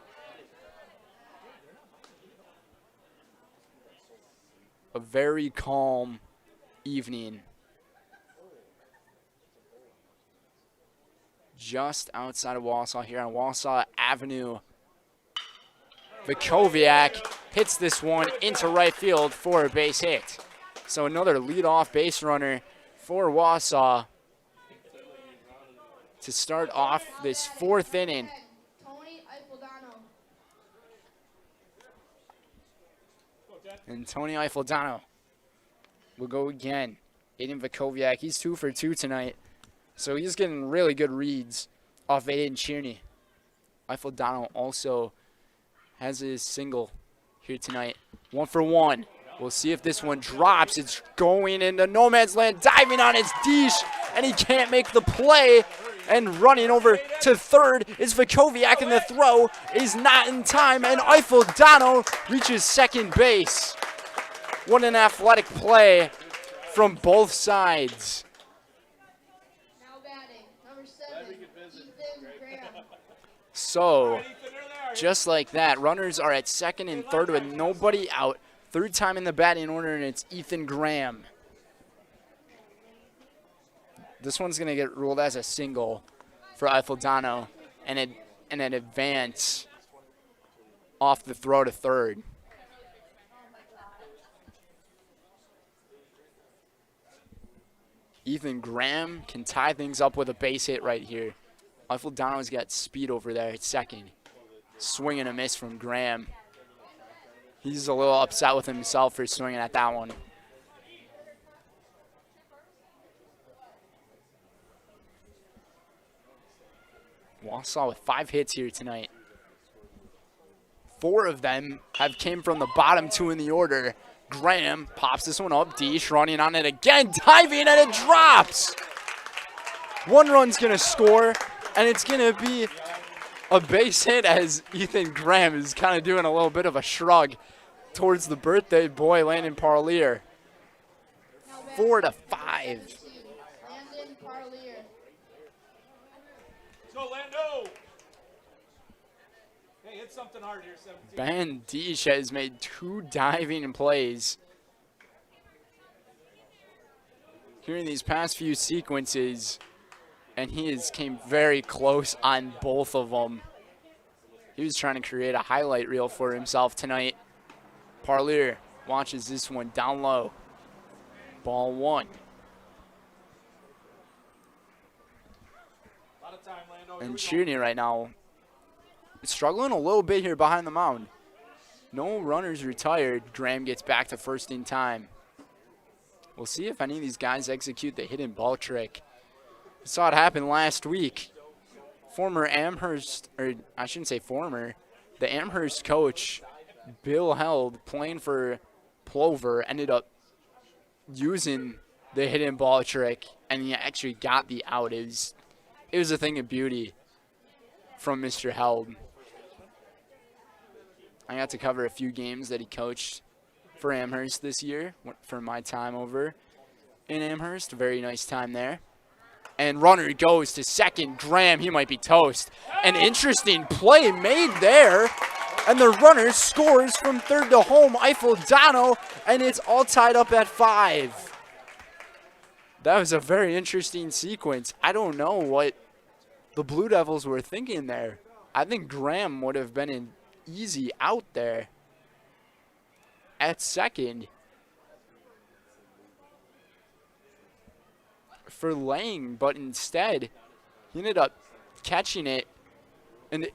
A very calm evening. Just outside of Wausau here on Wausau Avenue. Vukoviak hits this one into right field for a base hit. So another leadoff base runner for Wausau to start off this 4th inning. And Tony Eiffeldano will go again. Aiden Vukoviak, he's 2 for 2 tonight. So he's getting really good reads off Aiden Tierney. Eiffeldano also has his single here tonight. 1 for 1. We'll see if this one drops. It's going into no man's land, diving on its dish, and he can't make the play. And running over to third is Vukoviak, and the throw is not in time, and Eiffeldano reaches second base. What an athletic play from both sides. So, just like that, runners are at second and third with nobody out. Third time in the batting order, and it's Ethan Graham. This one's going to get ruled as a single for Eiffeldano, and an advance off the throw to third. Ethan Graham can tie things up with a base hit right here. Eiffeldano's got speed over there at second. Swing and a miss from Graham. He's a little upset with himself for swinging at that one. Wausau with 5 hits here tonight. 4 of them have came from the bottom 2 in the order. Graham pops this one up. Deesh running on it again, diving, and it drops. 1 run's going to score, and it's going to be a base hit as Ethan Graham is kind of doing a little bit of a shrug towards the birthday boy, Landon Parlier. 4-5. Go, Lando! Hey, hit something hard here, 17. Ben Deesh has made 2 diving plays here in these past few sequences, and he has came very close on both of them. He was trying to create a highlight reel for himself tonight. Parlier watches this one down low. Ball 1. And Tierney right now struggling a little bit here behind the mound. No runners retired. Graham gets back to first in time. We'll see if any of these guys execute the hidden ball trick. We saw it happen last week. Former Amherst, or I shouldn't say former, the Amherst coach, Bill Held, playing for Plover, ended up using the hidden ball trick, and he actually got the out. It was a thing of beauty from Mr. Held. I got to cover a few games that he coached for Amherst this year for my time over in Amherst. Very nice time there. And runner goes to second. Graham, he might be toast. An interesting play made there. And the runner scores from third to home, Eiffeldano, and it's all tied up at 5. That was a very interesting sequence. I don't know what the Blue Devils were thinking there. I think Graham would have been an easy out there at second for Lang, but instead he ended up catching it. And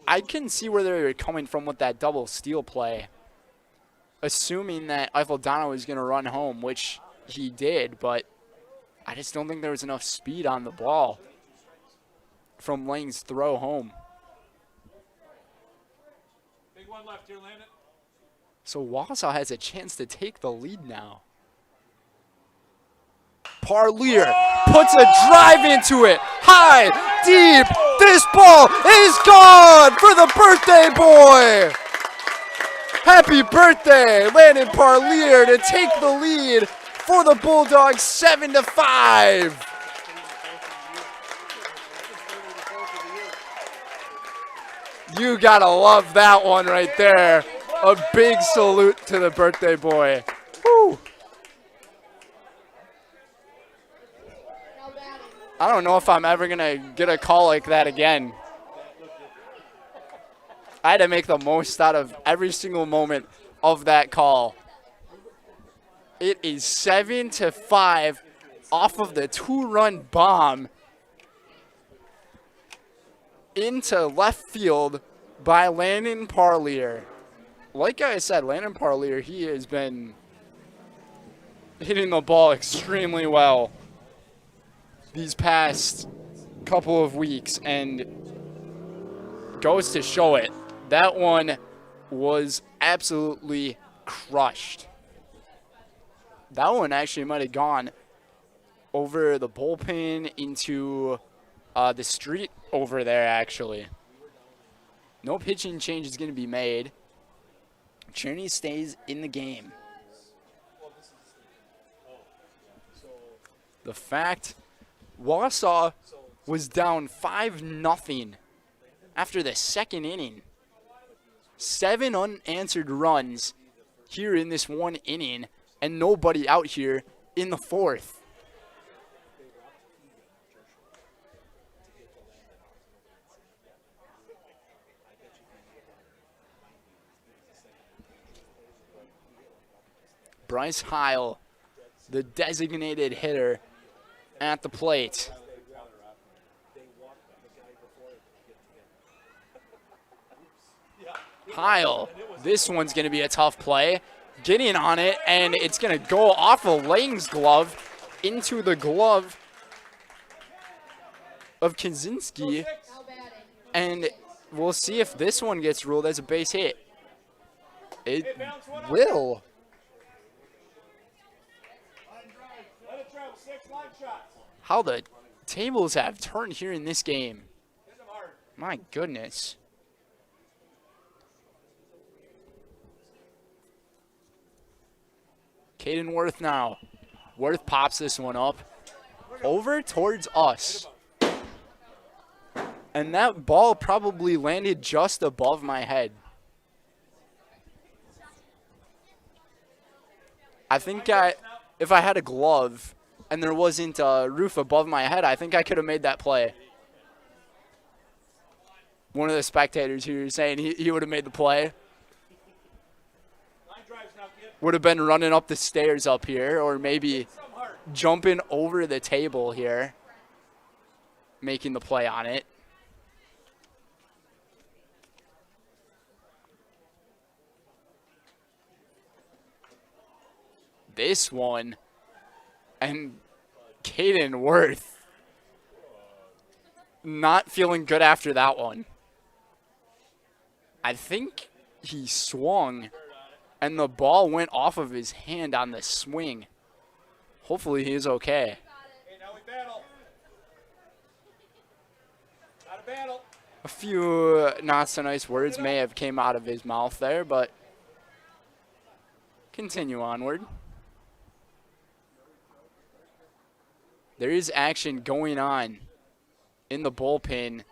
I can see where they were coming from with that double steal play, assuming that Eiffeldano was going to run home, which he did, but I just don't think there was enough speed on the ball. from Lang's throw home. Big one left here, Landon. So Wausau has a chance to take the lead now. Parlier puts a drive into it. High, deep. This ball is gone for the birthday boy. Happy birthday, Landon Parlier, to take the lead for the Bulldogs 7-5. You gotta love that one right there. A big salute to the birthday boy. Woo. I don't know if I'm ever going to get a call like that again. I had to make the most out of every single moment of that call. It is 7-5 off of the 2-run bomb into left field by Landon Parlier. Like I said, Landon Parlier, he has been hitting the ball extremely well these past couple of weeks, and goes to show it. That one was absolutely crushed. That one actually might have gone over the bullpen into the street over there, actually. No pitching change is going to be made. Cherney stays in the game. The fact Wausau was down 5-0 after the second inning. 7 unanswered runs here in this one inning, and nobody out here in the fourth. Bryce Heil, the designated hitter, at the plate. Heil, this one's going to be a tough play. Getting on it, and it's going to go off of Lang's glove into the glove of Kaczynski. And we'll see if this one gets ruled as a base hit. It will. How the tables have turned here in this game. My goodness. Caden Worth now. Worth pops this one up over towards us. And that ball probably landed just above my head. I think if I had a glove and there wasn't a roof above my head, I think I could have made that play. One of the spectators here is saying he would have made the play. Would have been running up the stairs up here, or maybe jumping over the table here, making the play on it. This one, and Caden Worth not feeling good after that one. I think he swung and the ball went off of his hand on the swing. Hopefully he is okay. Okay, now we battle. Not a battle. A few not so nice words may have came out of his mouth there, but continue onward. There is action going on in the bullpen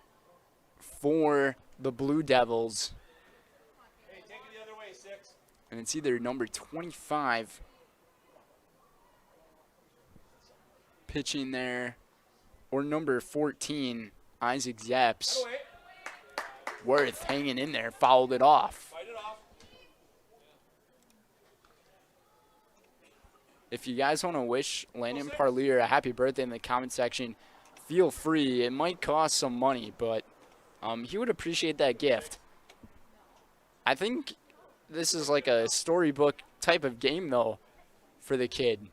for the Blue Devils. Hey, take it the other way, 6. And it's either number 25 pitching there or number 14, Isaac Zeps. Worth hanging in there, fouled it off. Fight it off. If you guys want to wish Landon Parlier a happy birthday in the comment section, feel free. It might cost some money, but he would appreciate that gift. I think this is like a storybook type of game, though, for the kid.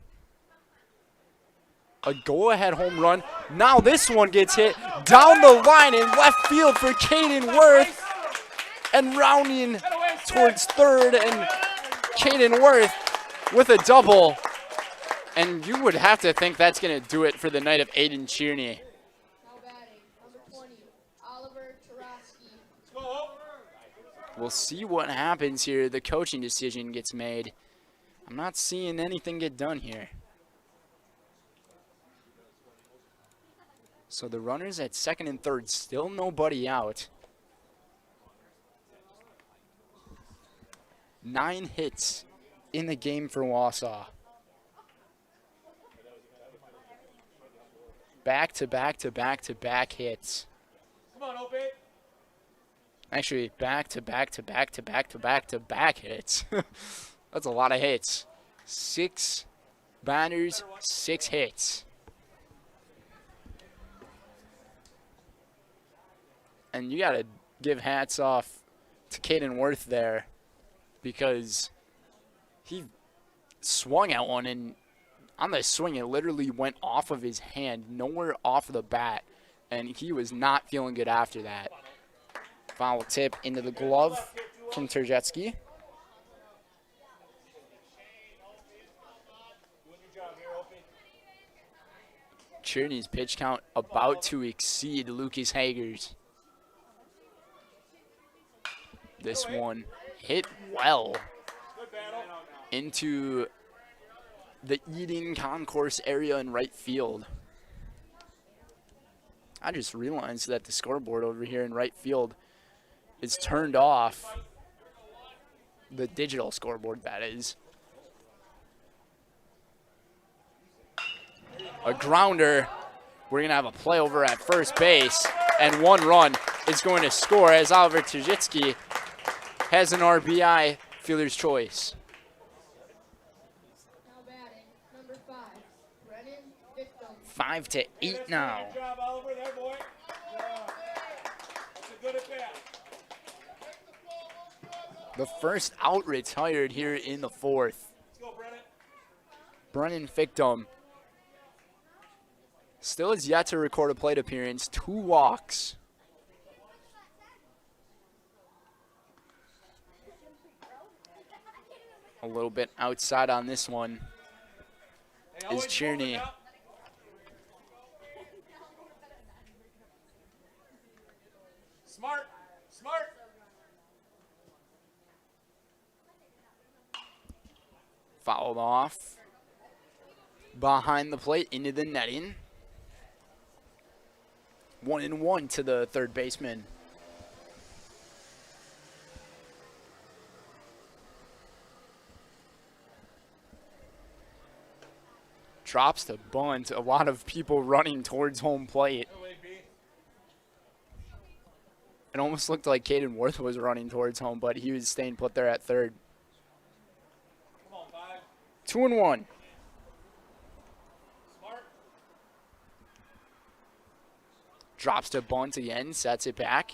a go-ahead home run. Now this one gets hit down the line in left field for Caden Worth. And rounding towards third, and Caden Worth with a double. And you would have to think that's going to do it for the night of Aiden Tierney. We'll see what happens here. The coaching decision gets made. I'm not seeing anything get done here. So the runners at second and third, still nobody out. 9 hits in the game for Wausau. Back-to-back hits. Come on, Opie. Actually, back-to-back hits. That's a lot of hits. 6 batters, 6 hits. And you got to give hats off to Caden Worth there, because he swung at one, and on the swing, it literally went off of his hand, nowhere off the bat, and he was not feeling good after that. Foul tip into the glove from Terjetsky. Tierney's pitch count about to exceed Lucas Hager's. This one hit well into the Eden concourse area in right field. I just realized that the scoreboard over here in right field is turned off. The digital scoreboard, that is. A grounder. We're going to have a play over at first base, and 1 run is going to score as Oliver Terjitsky has an RBI, fielder's choice. 5-8 now. Good job, Oliver, there, boy. That's a good at bat. The first out retired here in the 4th. Let's go, Brennan Fictum still has yet to record a plate appearance. 2 walks. A little bit outside on this one is Tierney. Smart. Fouled off behind the plate into the netting. 1-1 to the third baseman. Drops to bunt. A lot of people running towards home plate. It almost looked like Caden Worth was running towards home, but he was staying put there at third. 2-1. Drops to bunt again, sets it back.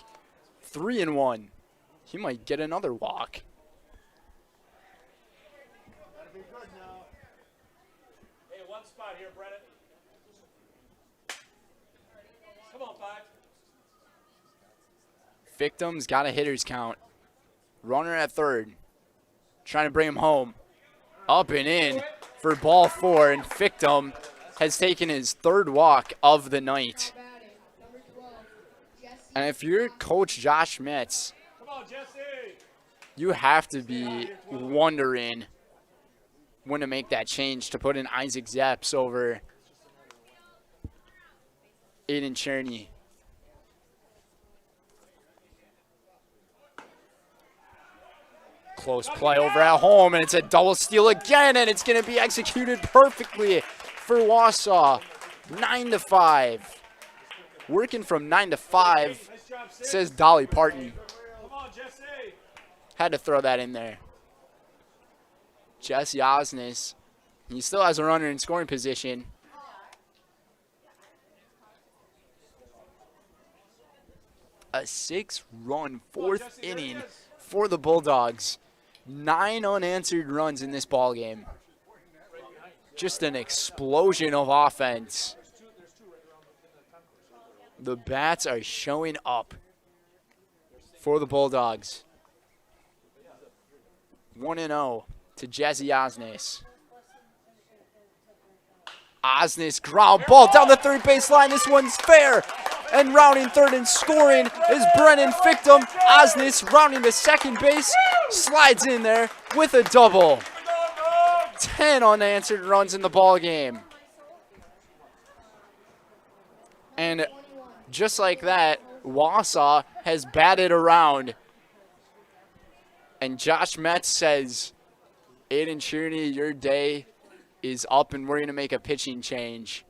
3-1. He might get another walk. Hey, one spot here, Brennan. Come on, 5. Victim's got a hitter's count. Runner at third. Trying to bring him home. Up and in for ball 4, and Fictum has taken his 3rd walk of the night. And if you're Coach Josh Metz, you have to be wondering when to make that change to put in Isaac Zapps over Aiden Tierney. Close play over at home, and it's a double steal again, and it's going to be executed perfectly for Wausau. 9-5. Working from 9-5, says Dolly Parton. Had to throw that in there. Jesse Osnes, he still has a runner in scoring position. A 6-run 4th inning for the Bulldogs. 9 unanswered runs in this ball game. Just an explosion of offense. The bats are showing up for the Bulldogs. 1-0 to Jesse Osnes. Osnes ground ball down the third base line. This one's fair. And rounding third and scoring is Brennan Fictum. Osnes rounding to second base. Slides in there with a double. 10 unanswered runs in the ball game. And just like that, Wausau has batted around. And Josh Metz says, Aiden Cherney, your day is up and we're going to make a pitching change.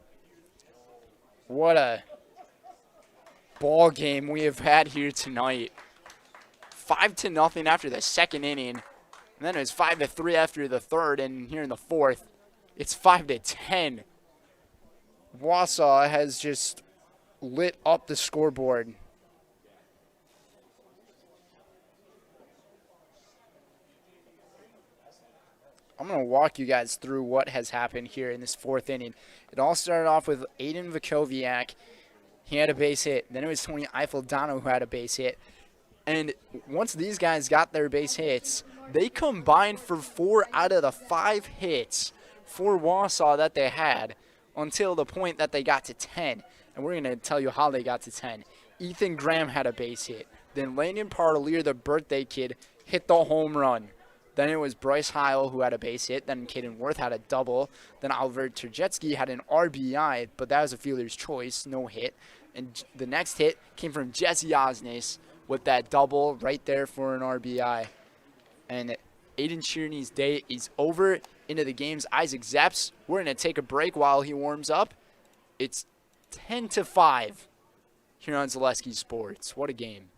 What a ball game we have had here tonight. 5-0 after the second inning. And then it was 5-3 after the third, and here in the fourth, it's 5-10. Wausau has just lit up the scoreboard. I'm going to walk you guys through what has happened here in this fourth inning. It all started off with Aiden Vakoviak. He had a base hit. Then it was Tony Eifeldano who had a base hit. And once these guys got their base hits, they combined for 4 out of the 5 hits for Wausau that they had until the point that they got to 10. And we're going to tell you how they got to 10. Ethan Graham had a base hit. Then Landon Partolier, the birthday kid, hit the home run. Then it was Bryce Heil who had a base hit. Then Caden Worth had a double. Then Oliver Terjetsky had an RBI, but that was a fielder's choice, no hit. And the next hit came from Jesse Osnes with that double right there for an RBI. And Aiden Cherney's day is over. Into the game's Isaac Zepps. We're going to take a break while he warms up. It's 10-5 here on Zaleski Sports. What a game.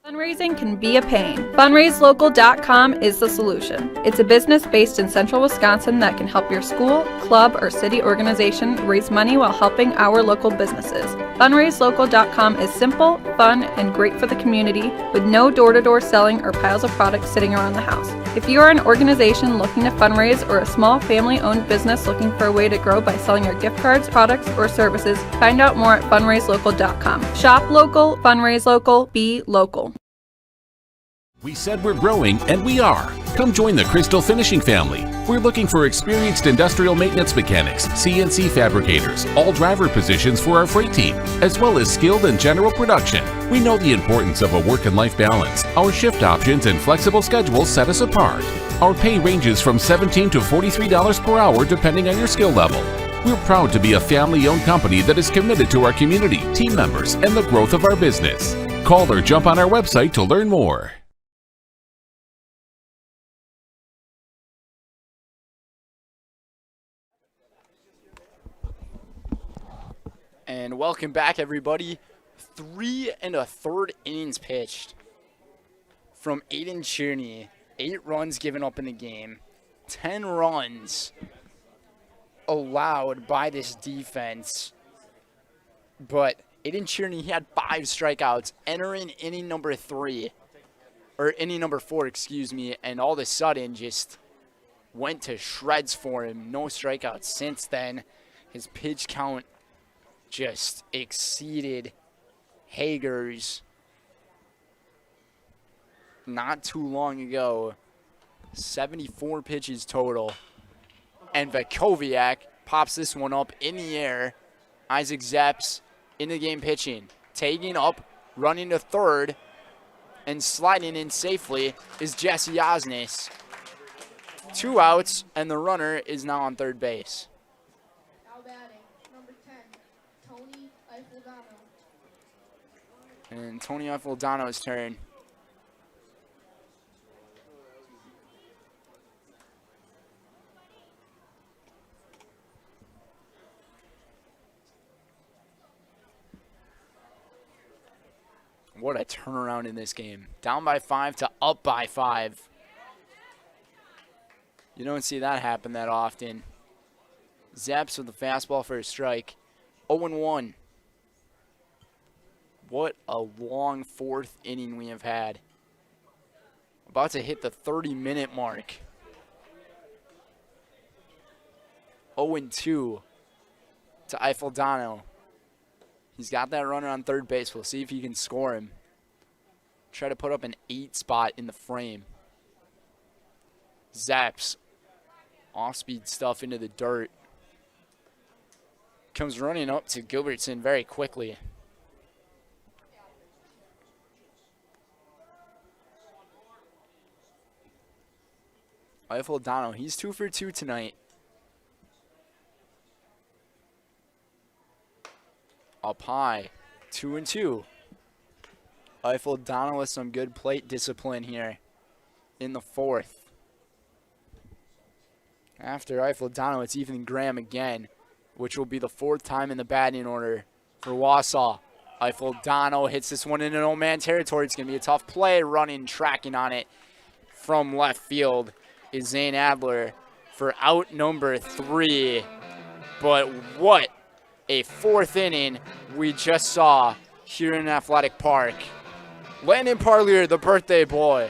Fundraising can be a pain. FundraiseLocal.com is the solution. It's a business based in central Wisconsin that can help your school, club, or city organization raise money while helping our local businesses. FundraiseLocal.com is simple, fun, and great for the community with no door-to-door selling or piles of products sitting around the house. If you are an organization looking to fundraise or a small family-owned business looking for a way to grow by selling your gift cards, products, or services, find out more at FundraiseLocal.com. Shop local, fundraise local, be local. We said we're growing, and we are. Come join the Crystal Finishing family. We're looking for experienced industrial maintenance mechanics, CNC fabricators, all driver positions for our freight team, as well as skilled and general production. We know the importance of a work and life balance. Our shift options and flexible schedules set us apart. Our pay ranges from $17 to $43 per hour depending on your skill level. We're proud to be a family-owned company that is committed to our community, team members, and the growth of our business. Call or jump on our website to learn more. And welcome back, everybody. 3 1/3 innings pitched from Aiden Cherney. 8 runs given up in the game. 10 runs allowed by this defense. But Aiden Cherney, he had 5 strikeouts entering inning number 3. Or inning number 4, excuse me. And all of a sudden just went to shreds for him. No strikeouts since then. His pitch count just exceeded Hager's not too long ago. 74 pitches total. And Vakoviak pops this one up in the air. Isaac Zepps in the game pitching. Taking up, running to third, and sliding in safely is Jesse Osnes. 2 outs, and the runner is now on third base. And Tony Eifeldano's turn. What a turnaround in this game. Down by 5 to up by 5. You don't see that happen that often. Zaps with the fastball for a strike. 0-1. What a long fourth inning we have had. About to hit the 30-minute mark. 0-2 to Eiffeldano. He's got that runner on third base. We'll see if he can score him. Try to put up an 8 spot in the frame. Zaps. Off-speed stuff into the dirt. Comes running up to Gilbertson very quickly. Eiffeldano, he's 2 for 2 tonight. Up high, 2-2. Eiffeldano with some good plate discipline here in the fourth. After Eiffeldano, it's Ethan Graham again, which will be the 4th time in the batting order for Wausau. Eiffeldano hits this one into no-man territory. It's going to be a tough play. Running, tracking on it from left field is Zane Adler for out number 3. But what a 4th inning we just saw here in Athletic Park. Landon Parlier, the birthday boy,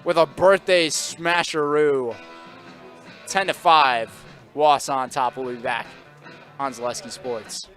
with a birthday smasheroo. 10-5, Wausau on top. We'll be back on Zaleski Sports.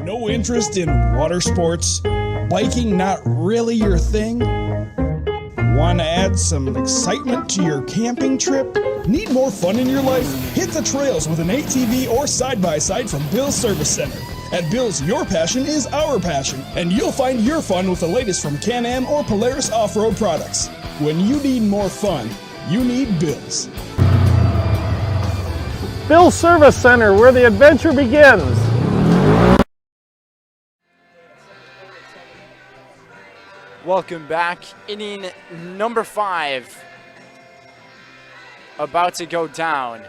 No interest in water sports? Biking not really your thing? Want to add some excitement to your camping trip? Need more fun in your life? Hit the trails with an ATV or side-by-side from Bill's Service Center. At Bill's, your passion is our passion, and you'll find your fun with the latest from Can-Am or Polaris off-road products. When you need more fun, you need Bill's. Bill's Service Center, where the adventure begins. Welcome back. Inning number 5 about to go down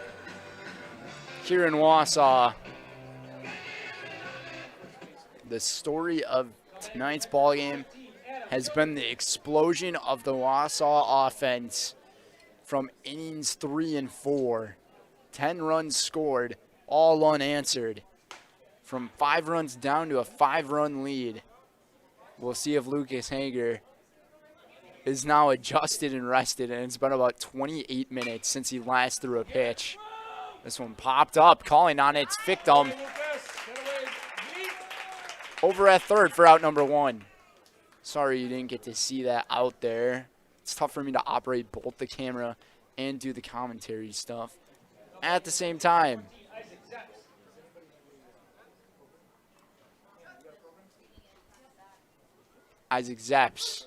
here in Wausau. The story of tonight's ballgame has been the explosion of the Wausau offense from innings 3 and 4. 10 runs scored, all unanswered. From 5 runs down to a 5-run lead. We'll see if Lucas Hager is now adjusted and rested, and it's been about 28 minutes since he last threw a pitch. This one popped up, calling on its victim. Over at third for out number 1. Sorry you didn't get to see that out there. It's tough for me to operate both the camera and do the commentary stuff at the same time. Isaac Zeps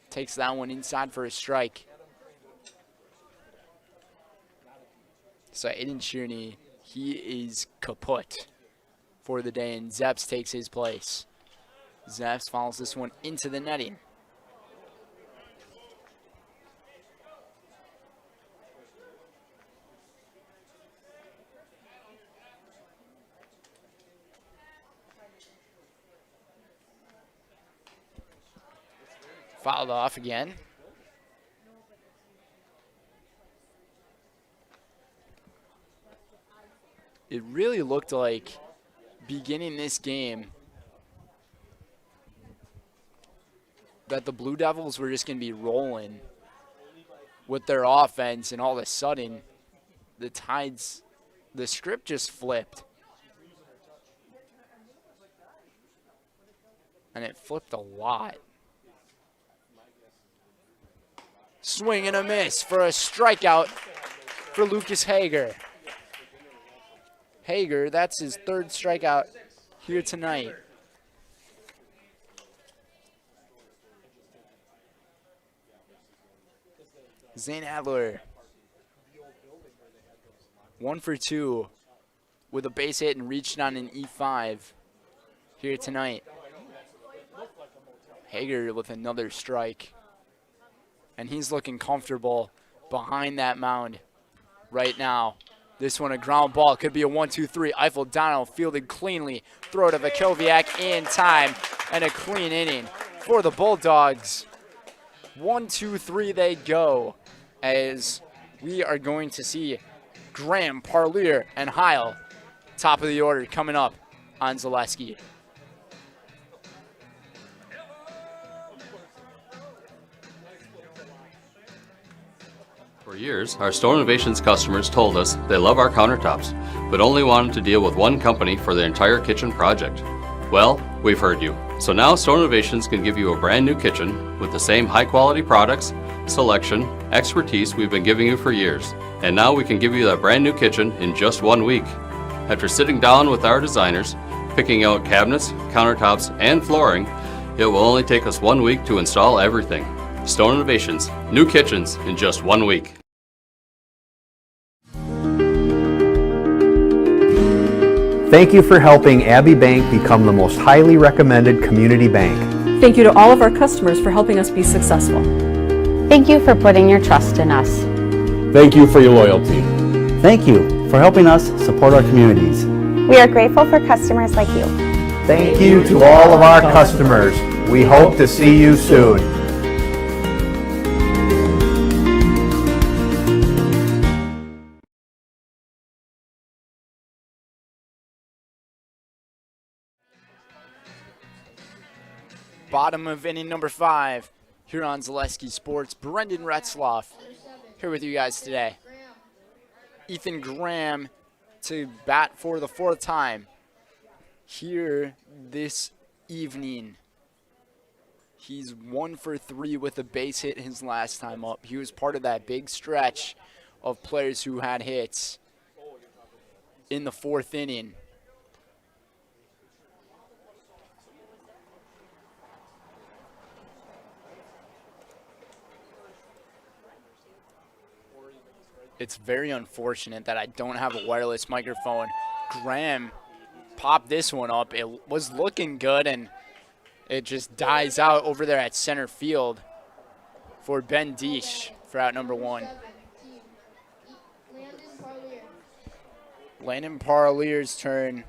takes that one inside for a strike. So Aiden Shearney, he is kaput for the day, and Zeps takes his place. Zeps follows this one into the netting. Fouled off again. It really looked like beginning this game that the Blue Devils were just going to be rolling with their offense, and all of a sudden the script just flipped. And it flipped a lot. Swing and a miss for a strikeout for Lucas Hager. Hager, that's his 3rd strikeout here tonight. Zane Adler, 1 for 2 with a base hit and reached on an E5 here tonight. Hager with another strike. And he's looking comfortable behind that mound right now. This one a ground ball. Could be a 1-2-3. Eiffel Donald fielded cleanly. Throw to Vakoviak in time. And a clean inning for the Bulldogs. 1-2-3 they go, as we are going to see Graham, Parlier, and Heil top of the order coming up on Zaleski. For years, our Stone Innovations customers told us they love our countertops, but only wanted to deal with one company for their entire kitchen project. Well, we've heard you. So now Stone Innovations can give you a brand new kitchen with the same high quality products, selection, expertise we've been giving you for years. And now we can give you that brand new kitchen in just 1 week. After sitting down with our designers, picking out cabinets, countertops, and flooring, it will only take us 1 week to install everything. Stone Innovations, new kitchens in just 1 week. Thank you for helping Abbey Bank become the most highly recommended community bank. Thank you to all of our customers for helping us be successful. Thank you for putting your trust in us. Thank you for your loyalty. Thank you for helping us support our communities. We are grateful for customers like you. Thank you to all of our customers. We hope to see you soon. Bottom of inning number 5 here on Zaleski Sports. Brendan Retzloff here with you guys today. Ethan Graham to bat for the 4th time here this evening. He's 1 for 3 with a base hit his last time up. He was part of that big stretch of players who had hits in the 4th inning. It's very unfortunate that I don't have a wireless microphone. Graham popped this one up. It was looking good, and it just dies out over there at center field for Ben Deesh for out number 1. Landon Parlier's turn.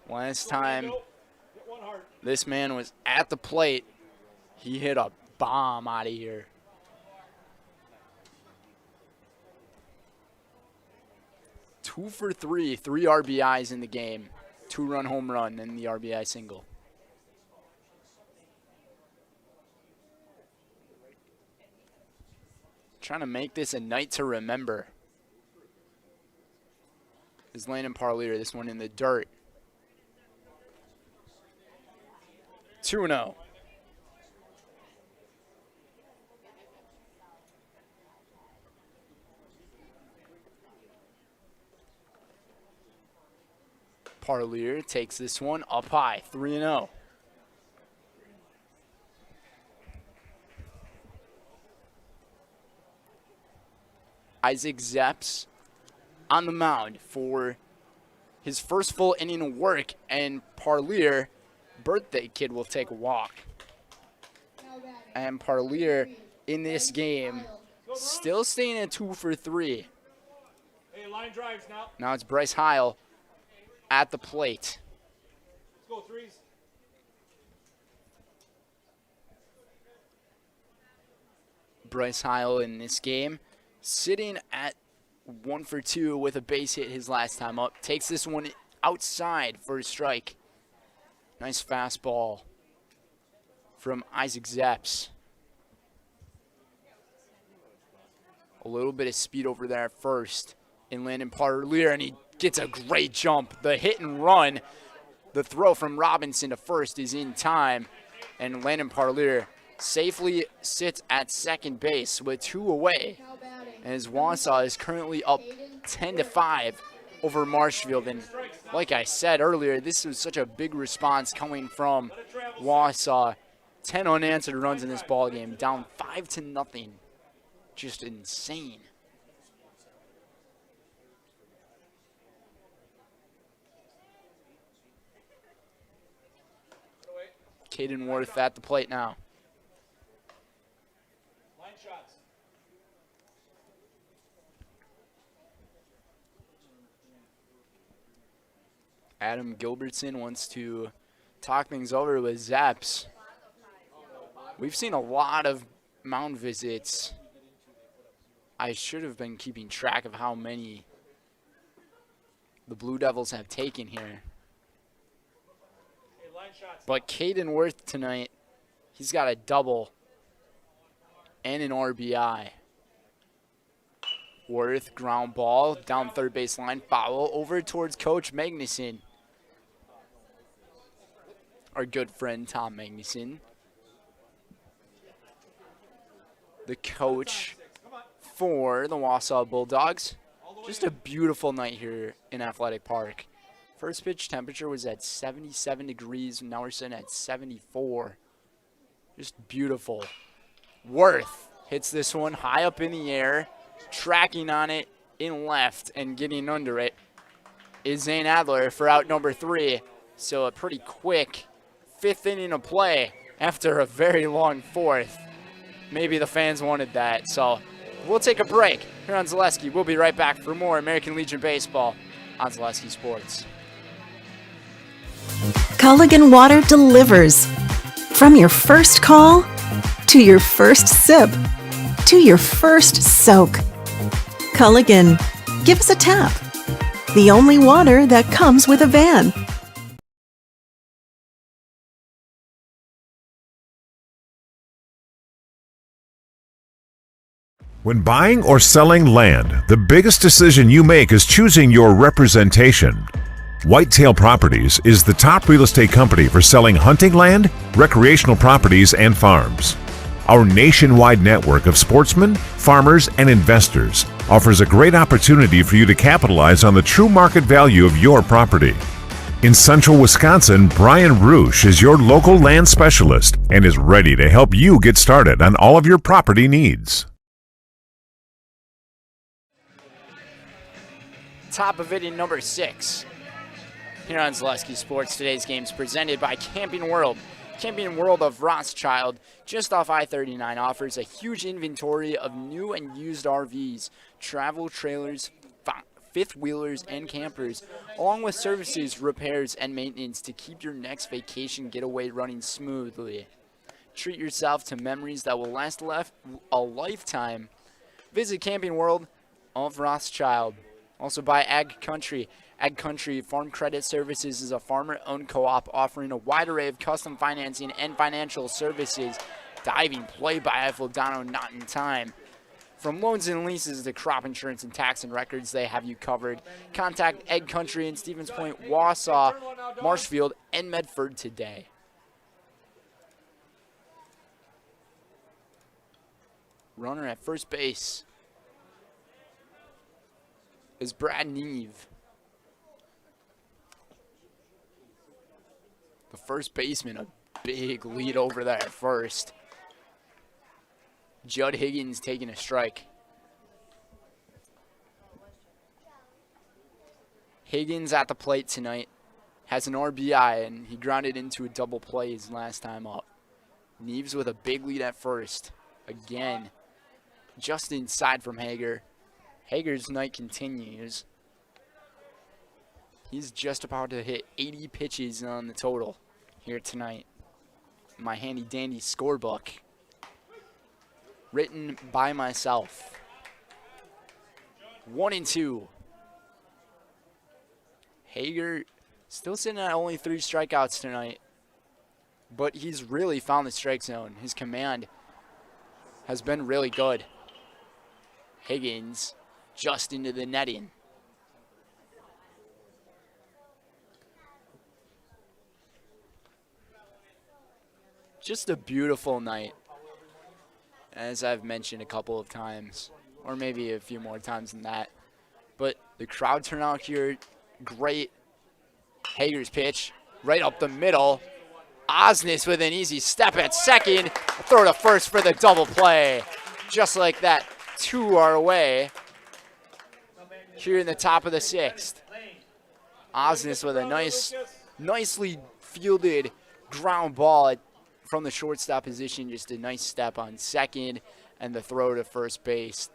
Last time this man was at the plate, he hit a bomb out of here. Two for 3 RBIs in the game. 2-run home run and the RBI single. Trying to make this a night to remember. Is Landon Parlier, this one in the dirt. 2-0. Parlier takes this one up high, 3-0. Isaac Zepps on the mound for his first full inning of work, and Parlier, birthday kid, will take a walk. And Parlier in this game still staying at 2 for 3. Hey, line drives now. Now it's Bryce Heil at the plate. Let's go threes. Bryce Heil in this game sitting at 1 for 2 with a base hit his last time up. Takes this one outside for a strike. Nice fastball from Isaac Zepps. A little bit of speed over there at first in Landon Parlier, and he gets a great jump. The hit and run, the throw from Robinson to first is in time, and Landon Parlier safely sits at second base with 2 away, as Wausau is currently up 10-5 over Marshfield. And like I said earlier, this was such a big response coming from Wausau. 10 unanswered runs in this ball game, down 5-0. Just insane. Caden Worth at the plate now. shots. Adam Gilbertson wants to talk things over with Zeps. We've seen a lot of mound visits. I should have been keeping track of how many the Blue Devils have taken here. But Caden Worth tonight, he's got a double and an RBI. Worth, ground ball, down third baseline, foul over towards Coach Magnuson. Our good friend Tom Magnuson. The coach for the Wausau Bulldogs. Just a beautiful night here in Athletic Park. First pitch temperature was at 77 degrees. Now we're sitting at 74. Just beautiful. Worth hits this one high up in the air. Tracking on it in left and getting under it is Zane Adler for out number 3. So a pretty quick 5th inning of play after a very long 4th. Maybe the fans wanted that. So we'll take a break here on Zaleski. We'll be right back for more American Legion Baseball on Zaleski Sports. Culligan Water delivers. From your first call, to your first sip, to your first soak. Culligan, give us a tap. The only water that comes with a van. When buying or selling land, the biggest decision you make is choosing your representation. Whitetail Properties is the top real estate company for selling hunting land, recreational properties, and farms. Our nationwide network of sportsmen, farmers, and investors offers a great opportunity for you to capitalize on the true market value of your property. In central Wisconsin, Brian Roosh is your local land specialist and is ready to help you get started on all of your property needs. Top of inning number 6. Here on Zaleski Sports, today's game is presented by Camping World. Camping World of Rothschild, just off I-39, offers a huge inventory of new and used RVs, travel trailers, fifth wheelers, and campers, along with services, repairs, and maintenance to keep your next vacation getaway running smoothly. Treat yourself to memories that will last a lifetime. Visit Camping World of Rothschild. Also by Ag Country. Ag Country Farm Credit Services is a farmer-owned co-op offering a wide array of custom financing and financial services. Diving play by Eiffel Dono, not in time. From loans and leases to crop insurance and tax and records, they have you covered. Contact Ag Country in Stevens Point, Wausau, Marshfield, and Medford today. Runner at first base is Brad Neve. The first baseman, a big lead over there at first. Judd Higgins taking a strike. Higgins at the plate tonight. Has an RBI, and he grounded into a double play his last time up. Neves with a big lead at first. Again, just inside from Hager. Hager's night continues. He's just about to hit 80 pitches on the total here tonight. My handy dandy scorebook, written by myself. 1-2. Hager still sitting at only 3 strikeouts tonight, but he's really found the strike zone. His command has been really good. Higgins just into the netting. Just a beautiful night, as I've mentioned a couple of times, or maybe a few more times than that. But the crowd turnout here, great. Hager's pitch, right up the middle. Osnes with an easy step at second. Throw to first for the double play. Just like that, 2 are away here in the top of the 6th. Osnes with a nicely fielded ground ball from the shortstop position. Just a nice step on second. And the throw to first base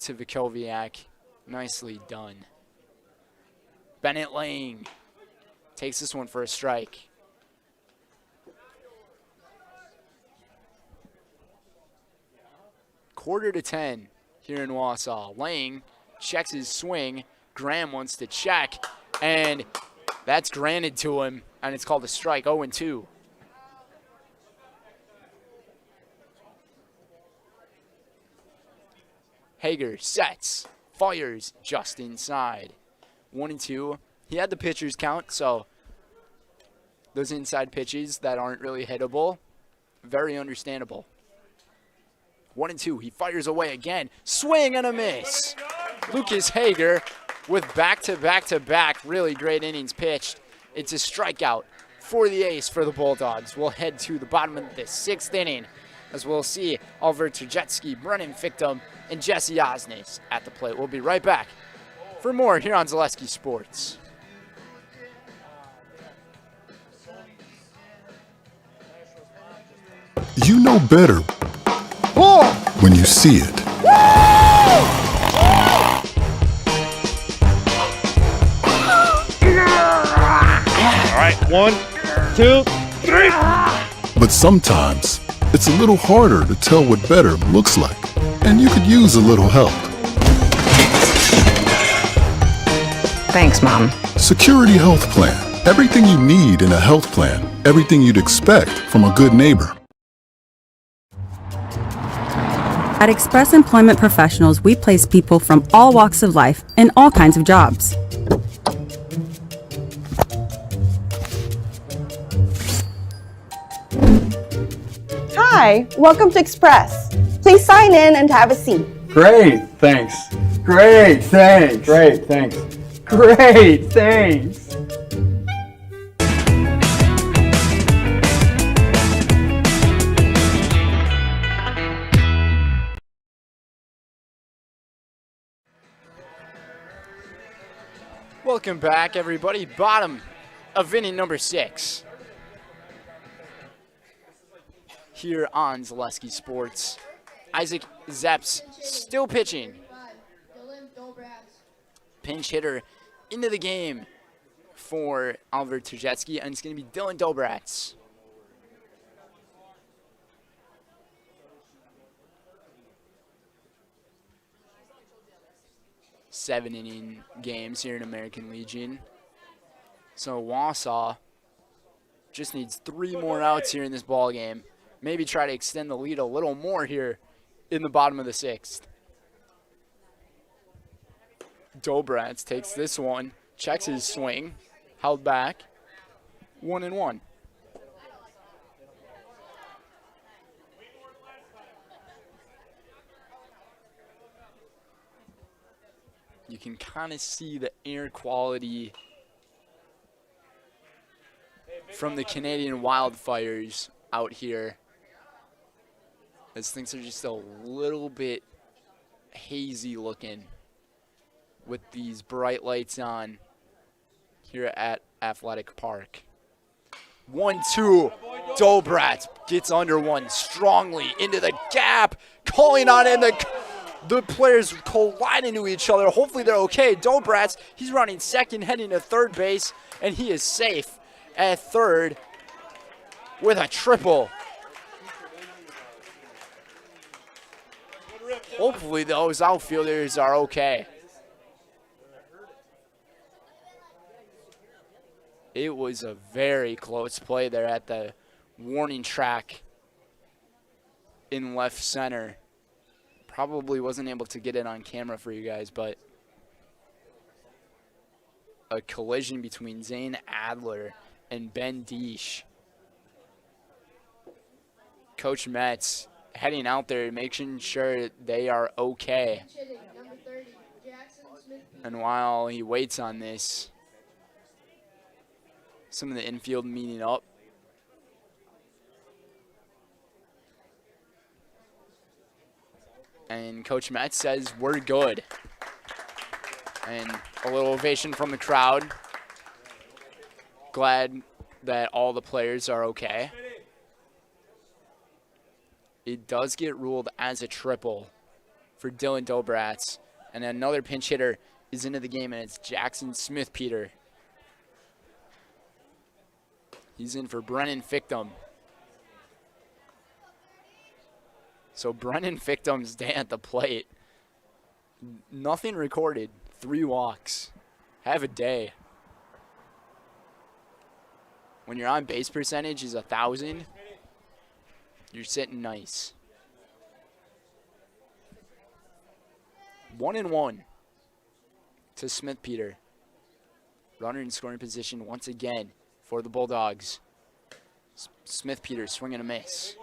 to Vikoviak. Nicely done. Bennett Lang takes this one for a strike. Quarter to 10 here in Wausau. Lang checks his swing. Graham wants to check, and that's granted to him, and it's called a strike, 0-2. Hager sets, fires just inside. 1-2. He had the pitcher's count, so those inside pitches that aren't really hittable, very understandable. 1-2. He fires away again. Swing and a miss. Lucas Hager with back-to-back-to-back really great innings pitched. It's a strikeout for the ace for the Bulldogs. We'll head to the bottom of the 6th inning as we'll see Oliver Trajetsky, Brennan Fictum, and Jesse Osnes at the plate. We'll be right back for more here on Zaleski Sports. You know better when you see it. All right, 1, 2, 3. But sometimes it's a little harder to tell what better looks like, and you could use a little help. Thanks, Mom. Security Health Plan. Everything you need in a health plan. Everything you'd expect from a good neighbor. At Express Employment Professionals, we place people from all walks of life in all kinds of jobs. Hi, welcome to Express. Please sign in and have a seat. Great, thanks. Great, thanks. Great, thanks. Great, thanks. Welcome back, everybody. Bottom of inning number 6. Here on Zaleski Sports. Isaac Zepps still pitching. Pinch hitter into the game for Oliver Trajetsky, and it's going to be Dylan Dobratz. Seven-inning games here in American Legion. So Wausau just needs 3 more outs here in this ball game. Maybe try to extend the lead a little more here in the bottom of the 6th. Dobratz takes this one, checks his swing, held back, 1-1. You can kind of see the air quality from the Canadian wildfires out here, as things are just a little bit hazy looking with these bright lights on here at Athletic Park. 1-2. Dobratz gets under one strongly into the gap, calling on it, and the players collide into each other. Hopefully they're okay. Dobratz, he's running second, heading to third base, and he is safe at third with a triple. Hopefully those outfielders are okay. It was a very close play there at the warning track in left center. Probably wasn't able to get it on camera for you guys, but a collision between Zane Adler and Ben Deesh. Coach Metz heading out there, making sure they are okay. And while he waits on this, some of the infield meeting up. And Coach Metz says, we're good. And a little ovation from the crowd. Glad that all the players are okay. It does get ruled as a triple for Dylan Dobratz. And another pinch hitter is into the game, and it's Jackson Smith-Peter. He's in for Brennan Fictum. So Brennan Fictum's day at the plate. Nothing recorded. 3 walks. Have a day. When your on base percentage is 1,000, you're sitting nice. 1-1 to Smith-Peter. Runner in scoring position once again for the Bulldogs. Smith-Peter swinging a miss.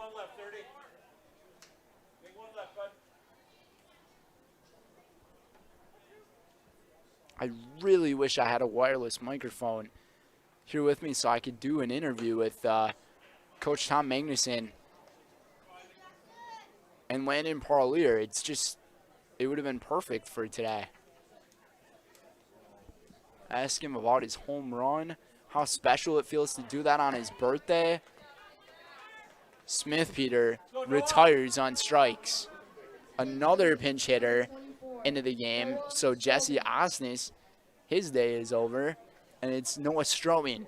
I really wish I had a wireless microphone here with me so I could do an interview with Coach Tom Magnuson and Landon Parlier. It would have been perfect for today. Ask him about his home run, how special it feels to do that on his birthday. Smith-Peter retires on strikes. Another pinch hitter into the game. So Jesse Osnes, his day is over, and it's Noah Stroming.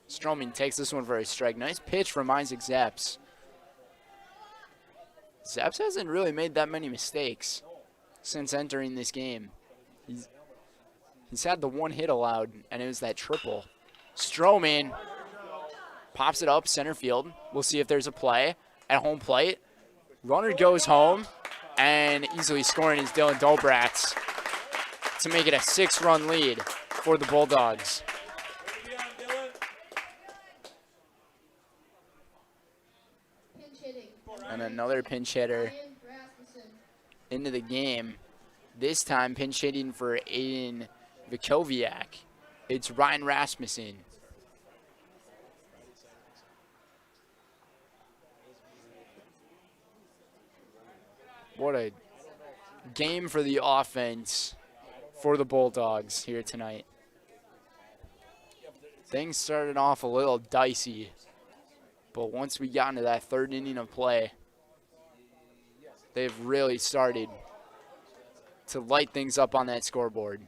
Stroming takes this one for a strike. Nice pitch from Isaac Zapps. Zapps hasn't really made that many mistakes since entering this game. He's had the 1 hit allowed, and it was that triple. Stroming pops it up center field. We'll see if there's a play at home plate. Runner goes home, and easily scoring is Dylan Dobratz to make it a 6-run lead for the Bulldogs. And another pinch hitter into the game. This time pinch hitting for Aiden Vikoviak. It's Ryan Rasmussen. What a game for the offense for the Bulldogs here tonight. Things started off a little dicey, but once we got into that 3rd inning of play, they've really started to light things up on that scoreboard.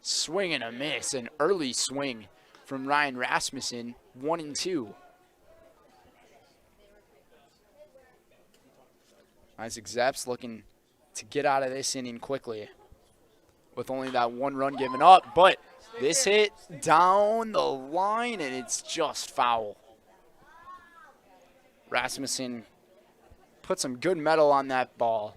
Swing and a miss, an early swing from Ryan Rasmussen, 1-2. Isaac Zapps looking to get out of this inning quickly with only that 1 run given up, but this hit down the line and it's just foul. Rasmussen put some good metal on that ball.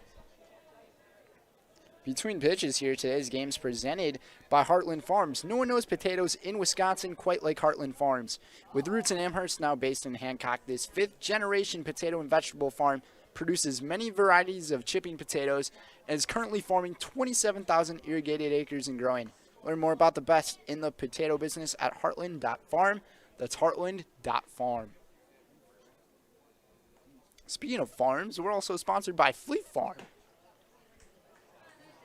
Between pitches here, today's game's presented by Heartland Farms. No one knows potatoes in Wisconsin quite like Heartland Farms. With roots in Amherst, now based in Hancock, this 5th-generation potato and vegetable farm produces many varieties of chipping potatoes and is currently farming 27,000 irrigated acres and growing. Learn more about the best in the potato business at heartland.farm. That's heartland.farm. Speaking of farms, we're also sponsored by Fleet Farm.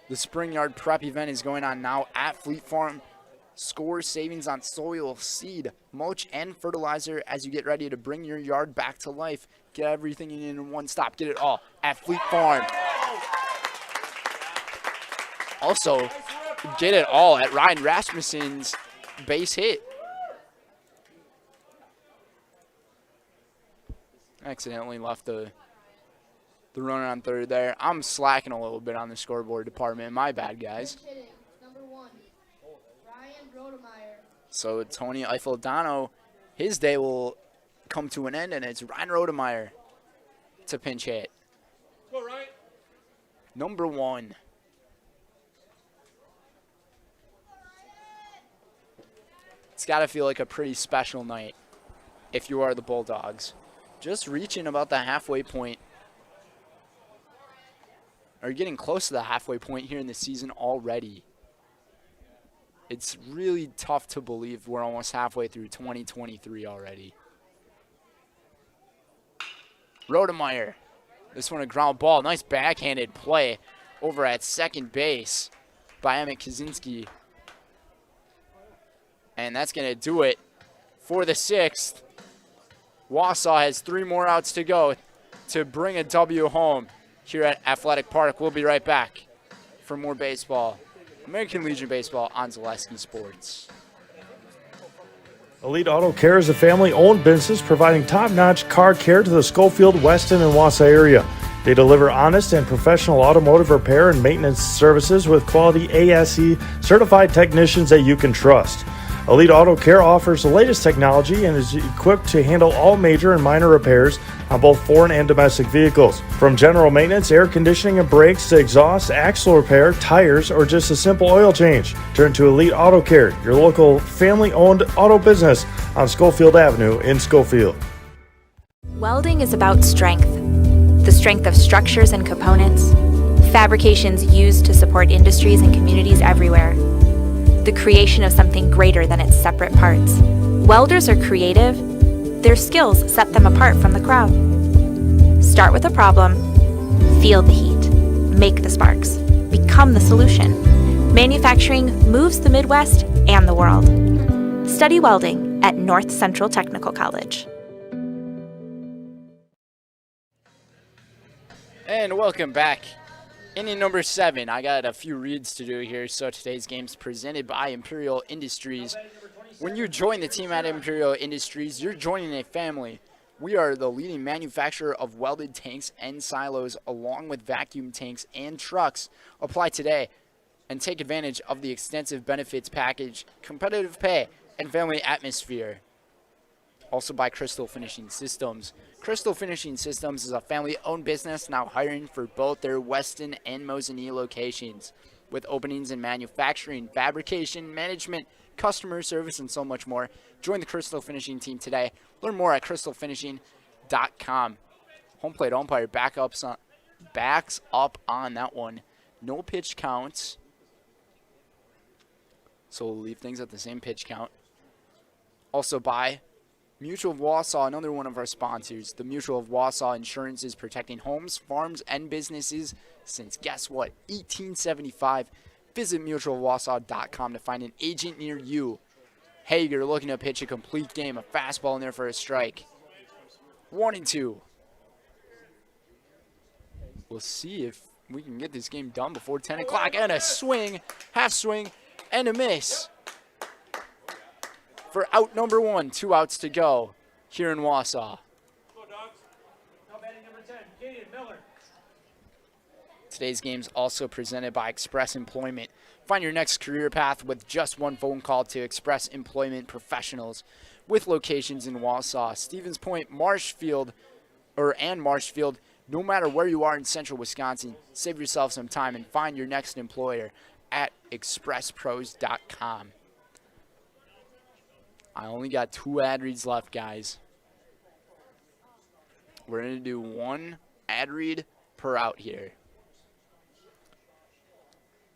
The Spring Yard Prep event is going on now at Fleet Farm. Score savings on soil, seed, mulch, and fertilizer as you get ready to bring your yard back to life. Get everything you need in one stop. Get it all at Fleet Farm. Also, get it all at Ryan Rasmussen's base hit. Accidentally left the runner on third there. I'm slacking a little bit on the scoreboard department. My bad, guys. So Tony Eiffeldano, his day will come to an end, and it's Ryan Rodemeyer to pinch hit. Go, Ryan. Number 1. It's got to feel like a pretty special night if you are the Bulldogs. Just reaching about the halfway point, or getting close to the halfway point here in the season already. It's really tough to believe we're almost halfway through 2023 already. Rodemeyer This one a ground ball. Nice backhanded play over at second base by Emmett Kaczynski. And that's going to do it for the 6th. Wausau has 3 more outs to go to bring a W home here at Athletic Park. We'll be right back for more baseball. American Legion Baseball on Zaleski Sports. Elite Auto Care is a family-owned business providing top-notch car care to the Schofield, Weston, and Wausau area. They deliver honest and professional automotive repair and maintenance services with quality ASE certified technicians that you can trust. Elite Auto Care offers the latest technology and is equipped to handle all major and minor repairs on both foreign and domestic vehicles. From general maintenance, air conditioning and brakes to exhaust, axle repair, tires, or just a simple oil change. Turn to Elite Auto Care, your local family-owned auto business on Schofield Avenue in Schofield. Welding is about strength. The strength of structures and components, fabrications used to support industries and communities everywhere. The creation of something greater than its separate parts. Welders are creative. Their skills set them apart from the crowd. Start with a problem, feel the heat, make the sparks, become the solution. Manufacturing moves the Midwest and the world. Study welding at North Central Technical College. And welcome back. Inning number 7. I got a few reads to do here, so today's game's presented by Imperial Industries. When you join the team at Imperial Industries, you're joining a family. We are the leading manufacturer of welded tanks and silos, along with vacuum tanks and trucks. Apply today and take advantage of the extensive benefits package, competitive pay, and family atmosphere. Also by Crystal Finishing Systems. Crystal Finishing Systems is a family-owned business now hiring for both their Weston and Mosinee locations, with openings in manufacturing, fabrication, management, customer service, and so much more. Join the Crystal Finishing team today. Learn more at crystalfinishing.com. Home plate umpire backs up on that one. No pitch counts, so we'll leave things at the same pitch count. Also by Mutual of Wausau, another one of our sponsors. The Mutual of Wausau Insurance is protecting homes, farms, and businesses since, guess what, 1875. Visit mutualwausau.com to find an agent near you. Hager looking to pitch a complete game. A fastball in there for a strike. 1-2. We'll see if we can get this game done before 10 o'clock. And a swing, half swing, and a miss for out number 1. 2 outs to go here in Wausau. Today's game is also presented by Express Employment. Find your next career path with just one phone call to Express Employment Professionals, with locations in Wausau, Stevens Point, Marshfield. No matter where you are in central Wisconsin, save yourself some time and find your next employer at expresspros.com. I only got 2 ad reads left, guys. We're going to do 1 ad read per out here.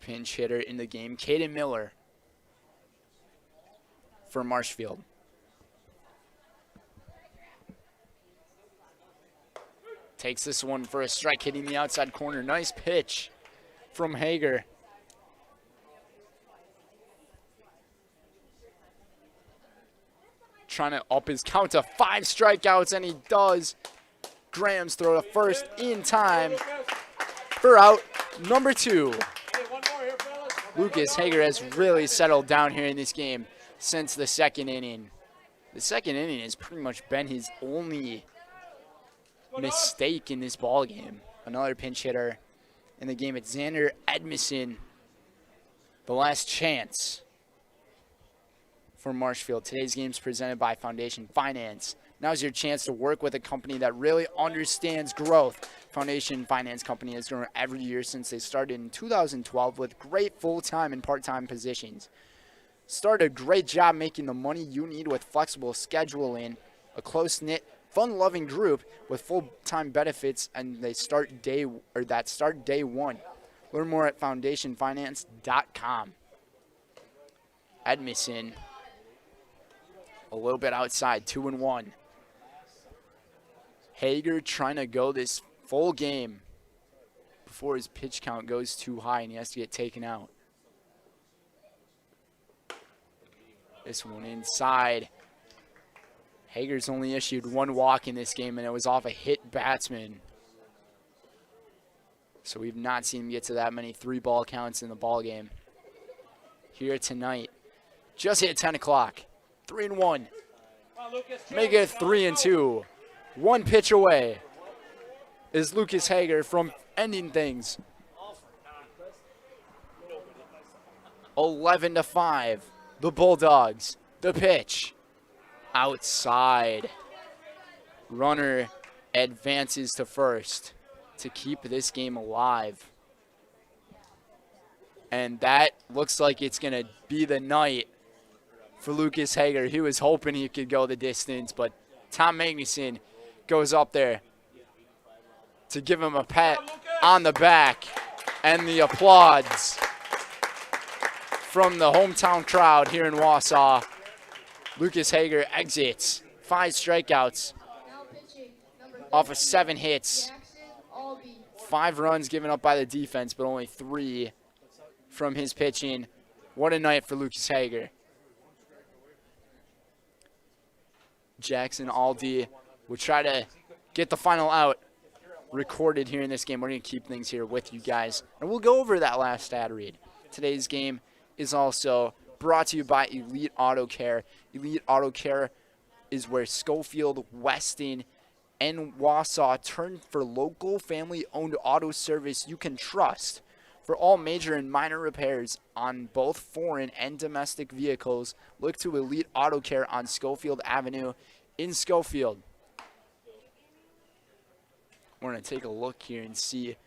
Pinch hitter in the game, Caden Miller for Marshfield. Takes this one for a strike, hitting the outside corner. Nice pitch from Hager. Trying to up his count to 5 strikeouts, and he does. Graham's throw to first in time for out number 2. Lucas Hager has really settled down here in this game since the 2nd inning. The 2nd inning has pretty much been his only mistake in this ball game. Another pinch hitter in the game. It's Xander Edmondson. The last chance for Marshfield. Today's game is presented by Foundation Finance. Now's your chance to work with a company that really understands growth. Foundation Finance Company has grown every year since they started in 2012 with great full-time and part-time positions. Start a great job making the money you need with flexible scheduling, a close-knit, fun-loving group with full-time benefits, and that start day 1. Learn more at foundationfinance.com. Edmondson a little bit outside, 2-1. Hager trying to go this full game before his pitch count goes too high and he has to get taken out. This one inside. Hager's only issued one walk in this game, and it was off a hit batsman. So we've not seen him get to that many 3-ball counts in the ball game here tonight. Just hit 10 o'clock. 3-1. Make it 3-2. One pitch away is Lucas Hager from ending things. 11-5. The Bulldogs. The pitch. Outside. Runner advances to first to keep this game alive. And that looks like it's going to be the night for Lucas Hager. He was hoping he could go the distance, but Tom Magnuson goes up there to give him a pat on the back, and the applause from the hometown crowd here in Wausau. Lucas Hager exits. 5 strikeouts off of 7 hits. 5 runs given up by the defense, but only 3 from his pitching. What a night for Lucas Hager. Jackson Aldi will try to get the final out recorded here in this game. We're going to keep things here with you guys, and we'll go over that last stat read. Today's game is also brought to you by Elite Auto Care. Elite Auto Care is where Schofield, Weston, and Wausau turn for local family-owned auto service you can trust. For all major and minor repairs on both foreign and domestic vehicles, look to Elite Auto Care on Schofield Avenue in Schofield. We're going to take a look here and see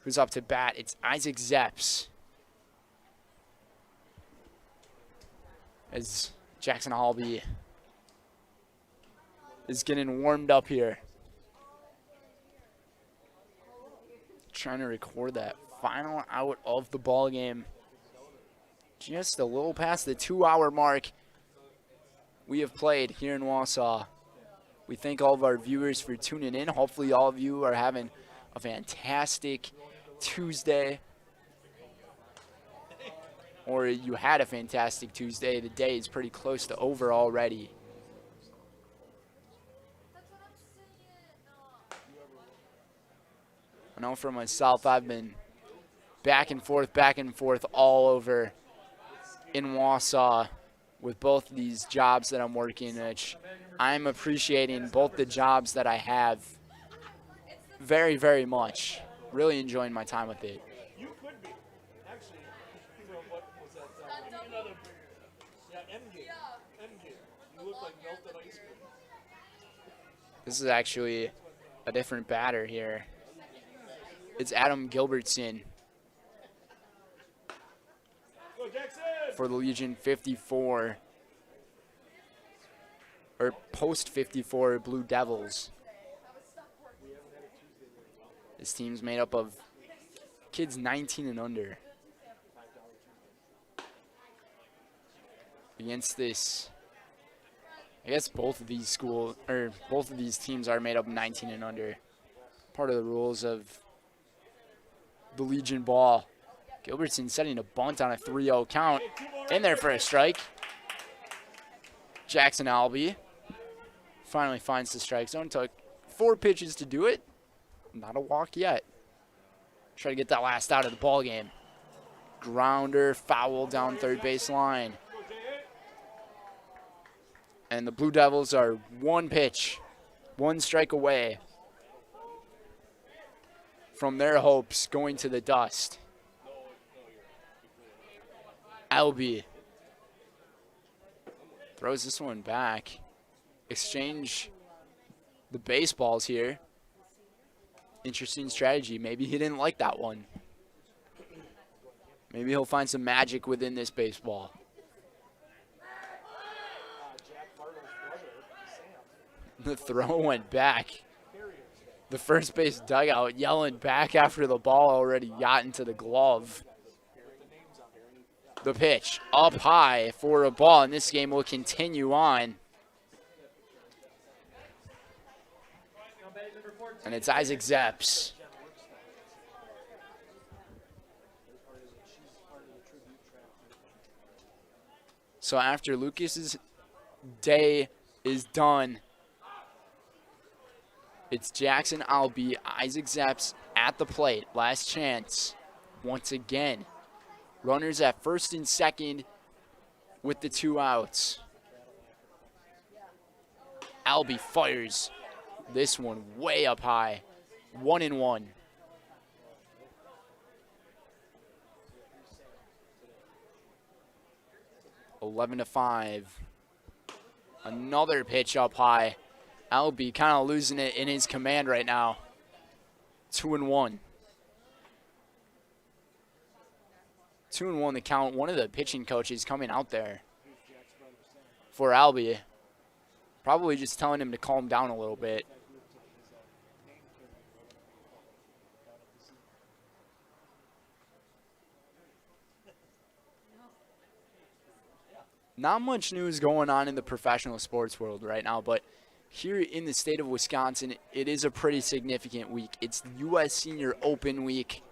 who's up to bat. It's Isaac Zepps, as Jackson Halby is getting warmed up here. Trying to record that final out of the ball game. Just a little past the 2-hour mark we have played here in Wausau. We thank all of our viewers for tuning in. Hopefully all of you are having a fantastic Tuesday. Or you had a fantastic Tuesday. The day is pretty close to over already. I know for myself, I've been back and forth all over in Wausau with both of these jobs that I'm working, which I'm appreciating both the jobs that I have very, very much. Really enjoying my time with it. This is actually a different batter here. It's Adam Gilbertson for the Legion 54, or post 54 Blue Devils. This team's made up of kids 19 and under. Against this, I guess both of these teams are made up 19 and under. Part of the rules of the Legion ball. Gilbertson setting a bunt on a 3-0 count. In there for a strike. Jackson Albee finally finds the strike zone. Took 4 pitches to do it. Not a walk yet. Try to get that last out of the ball game. Grounder, foul down third base line. And the Blue Devils are 1 pitch, 1 strike away from their hopes going to the dust. Albee throws this one back. Exchange the baseballs here. Interesting strategy. Maybe he didn't like that one. Maybe he'll find some magic within this baseball. The throw went back. The first base dugout yelling back after the ball already got into the glove. The pitch up high for a ball, and this game will continue on. And it's Isaac Zepps. So after Lucas's day is done, it's Jackson Albee, Isaac Zepps at the plate. Last chance once again. Runners at first and second with the 2 outs. Albee fires this one way up high. 1-1. 11-5. Another pitch up high. Albee kind of losing it in his command right now. 2-1. 2-1 the count. One of the pitching coaches coming out there for Albee. Probably just telling him to calm down a little bit. Not much news going on in the professional sports world right now, but here in the state of Wisconsin, it is a pretty significant week. It's the U.S. Senior Open week.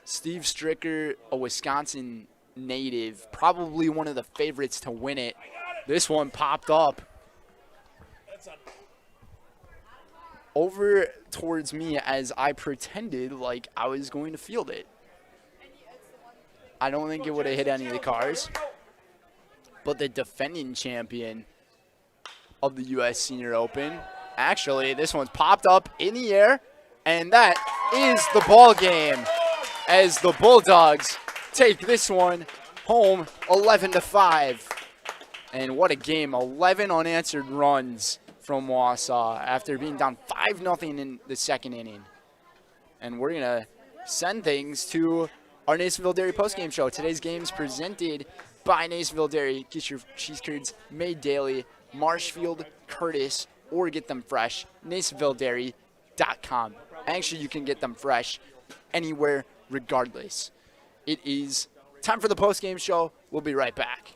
Steve Stricker, a Wisconsin native, probably one of the favorites to win it. This one popped up over towards me as I pretended like I was going to field it. I don't think it would have hit any of the cars. But the defending champion of the U.S. Senior Open, actually, this one's popped up in the air, and that is the ball game as the Bulldogs take this one home 11-5. And what a game, 11 unanswered runs from Wausau after being down 5-0 in the second inning. And we're going to send things to our Nasonville Dairy postgame show. Today's game is presented by Nasonville Dairy. Get your cheese curds made daily. Marshfield, Curtis, or get them fresh. NasonvilleDairy.com. Actually, you can get them fresh anywhere, regardless. It is time for the postgame show. We'll be right back.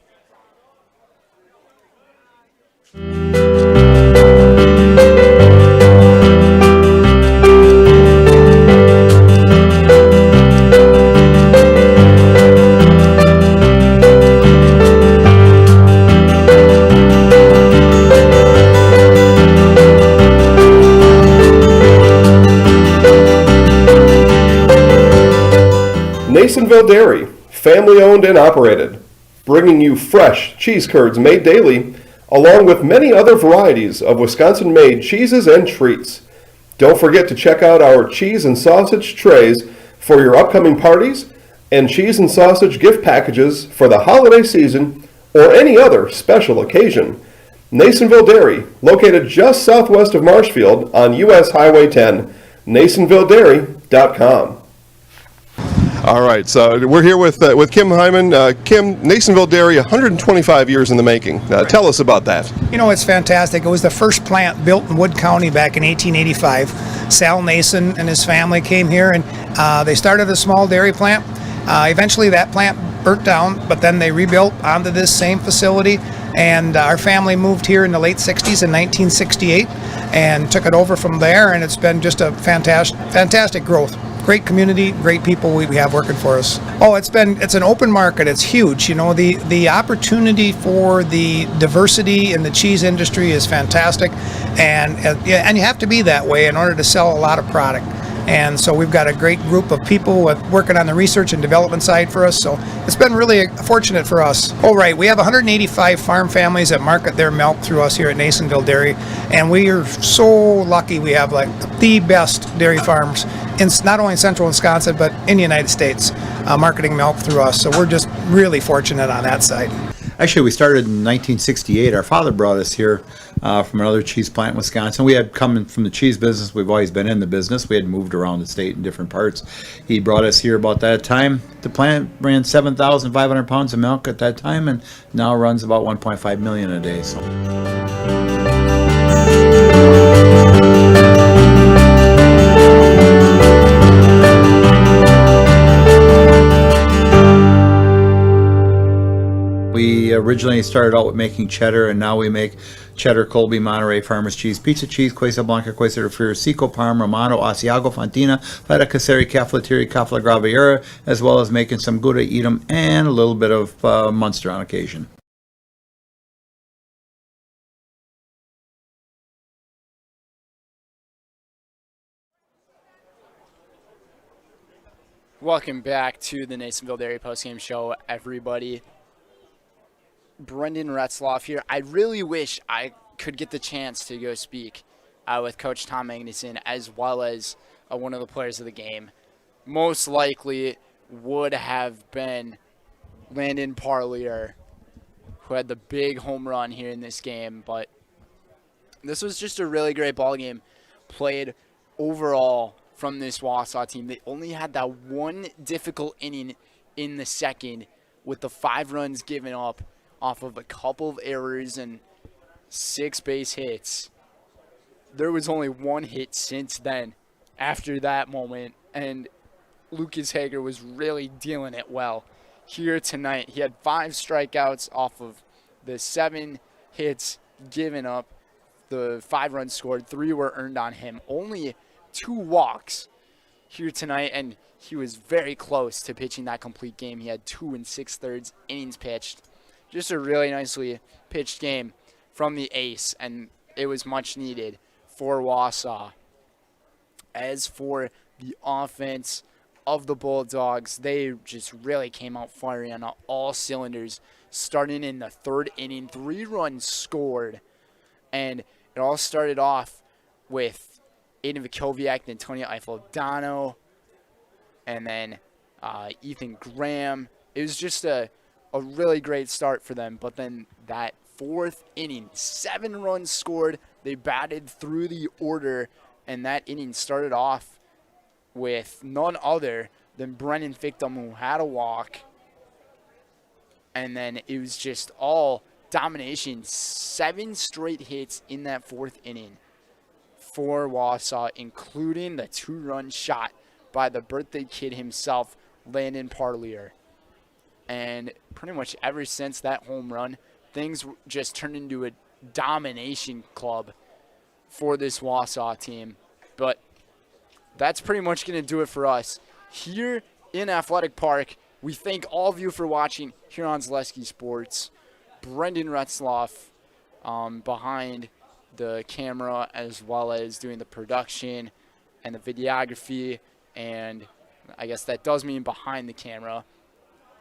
Nasonville Dairy, family owned and operated, bringing you fresh cheese curds made daily, along with many other varieties of Wisconsin-made cheeses and treats. Don't forget to check out our cheese and sausage trays for your upcoming parties and cheese and sausage gift packages for the holiday season or any other special occasion. Nasonville Dairy, located just southwest of Marshfield on U.S. Highway 10, NasonvilleDairy.com. All right, so we're here with Kim Hyman. Kim, Nasonville Dairy, 125 years in the making. Tell us about that. You know, it's fantastic. It was the first plant built in Wood County back in 1885. Sal Nason and his family came here, and they started a small dairy plant. Eventually, that plant burnt down, but then they rebuilt onto this same facility, and our family moved here in the late 60s in 1968 and took it over from there, and it's been just a fantastic growth. Great community, great people we have working for us. Oh, it's an open market. It's huge. You know, the opportunity for the diversity in the cheese industry is fantastic, and you have to be that way in order to sell a lot of product. And so we've got a great group of people working on the research and development side for us. So it's been really fortunate for us. Oh, right. We have 185 farm families that market their milk through us here at Nasonville Dairy. And we are so lucky we have like the best dairy farms in not only in central Wisconsin, but in the United States, marketing milk through us. So we're just really fortunate on that side. Actually, we started in 1968. Our father brought us here from another cheese plant in Wisconsin. We had come from the cheese business. We've always been in the business. We had moved around the state in different parts. He brought us here about that time. The plant ran 7,500 pounds of milk at that time, and now runs about 1.5 million a day. So. We originally started out with making cheddar, and now we make Cheddar, Colby, Monterey, Farmers Cheese, Pizza Cheese, Quesa Blanca, Quesa de Friar, Seco, Parm, Romano, Asiago, Fontina, Feta Caseri, Cafetieri, Cafla Graviera, as well as making some Gouda Edam and a little bit of Munster on occasion. Welcome back to the Nasonville Dairy Postgame Show, everybody. Brendan Retzloff here. I really wish I could get the chance to go speak with Coach Tom Magnuson as well as one of the players of the game. Most likely would have been Landon Parlier, who had the big home run here in this game. But this was just a really great ball game played overall from this Wausau team. They only had that one difficult inning in the second with the 5 runs given up off of a couple of errors and 6 base hits. There was only 1 hit since then after that moment, and Lucas Hager was really dealing it well here tonight. He had 5 strikeouts off of the 7 hits given up, the 5 runs scored, 3 were earned on him. Only 2 walks here tonight, and he was very close to pitching that complete game. He had 2 6/3 innings pitched. Just a really nicely pitched game from the ace, and it was much needed for Wausau. As for the offense of the Bulldogs, they just really came out firing on all cylinders. Starting in the 3rd inning, 3 runs scored, and it all started off with Aiden Vukoviak, Antonio Eifel-Dano, and then Ethan Graham. It was just a really great start for them. But then that 4th inning, 7 runs scored. They batted through the order, and that inning started off with none other than Brennan Fictum, who had a walk. And then it was just all domination. 7 straight hits in that 4th inning for Wausau, including the 2-run shot by the birthday kid himself, Landon Parlier. And pretty much ever since that home run, things just turned into a domination club for this Wausau team. But that's pretty much going to do it for us here in Athletic Park. We thank all of you for watching here on Zaleski Sports. Brendan Retzloff behind the camera, as well as doing the production and the videography, and I guess that does mean behind the camera.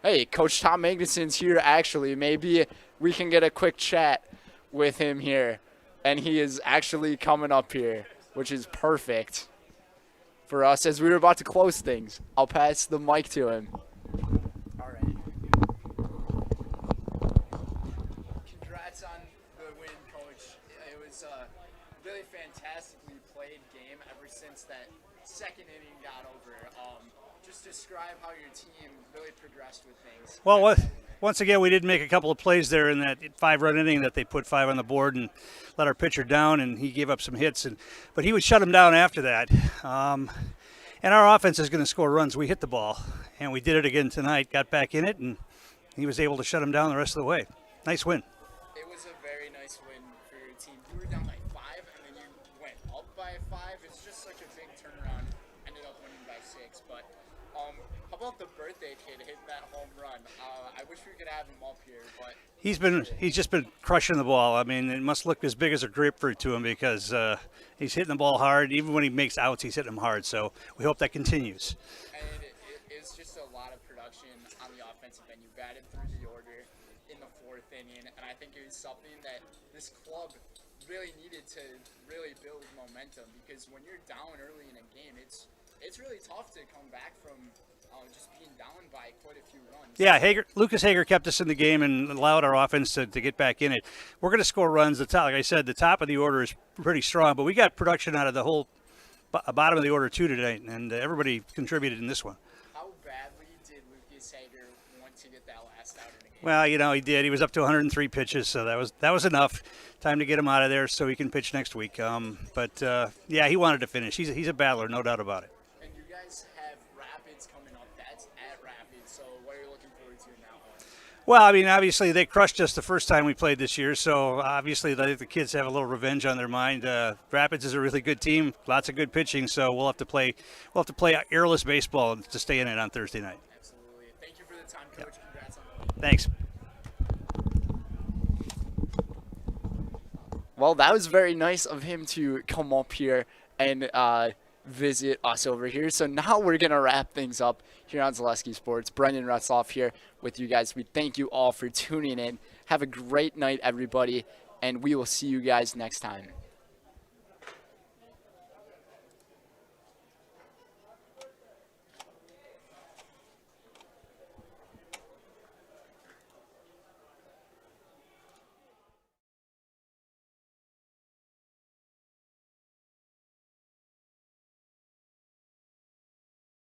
Hey, Coach Tom Magnuson's here actually. Maybe we can get a quick chat with him here, and he is actually coming up here, which is perfect for us as we were about to close things. I'll pass the mic to him. All right. Congrats on the win, Coach. It was a really fantastically played game ever since that 2nd inning got over. Just describe how your team really progressed with things. Well, once again, we did make a couple of plays there in that 5-run inning that they put 5 on the board and let our pitcher down, and he gave up some hits. But he would shut him down after that. And our offense is going to score runs. We hit the ball, and we did it again tonight, got back in it, and he was able to shut him down the rest of the way. Nice win. It was a very nice win for your team. You were down by 5, and then you went up by 5. It's just such a big turnaround. Ended up winning by 6. But how about the birthday kid hitting that home run? I wish we could have him up here, but he's just been crushing the ball. I mean, it must look as big as a grapefruit to him because he's hitting the ball hard. Even when he makes outs, he's hitting them hard. So we hope that continues. And it's just a lot of production on the offensive end. You batted through the order in the 4th inning, and I think it was something that this club really needed to really build momentum, because when you're down early in a game, it's really tough to come back from just being down by quite a few runs. Yeah, Lucas Hager kept us in the game and allowed our offense to get back in it. We're going to score runs. Like I said, the top of the order is pretty strong, but we got production out of the whole bottom of the order too tonight, and everybody contributed in this one. How badly did Lucas Hager want to get that last out in the game? Well, he did. He was up to 103 pitches, so that was enough time to get him out of there so he can pitch next week. But he wanted to finish. He's a battler, no doubt about it. And you guys have Rapids coming up. That's at Rapids. So what are you looking forward to in that one? Well, I mean, obviously they crushed us the first time we played this year, so obviously the kids have a little revenge on their mind. Rapids is a really good team, lots of good pitching, so we'll have to play airless baseball to stay in it on Thursday night. Absolutely. Thank you for the time, Coach. Congrats on that. Thanks. Well, that was very nice of him to come up here and visit us over here. So now we're going to wrap things up here on Zaleski Sports. Brendan Retzloff here with you guys. We thank you all for tuning in. Have a great night, everybody, and we will see you guys next time.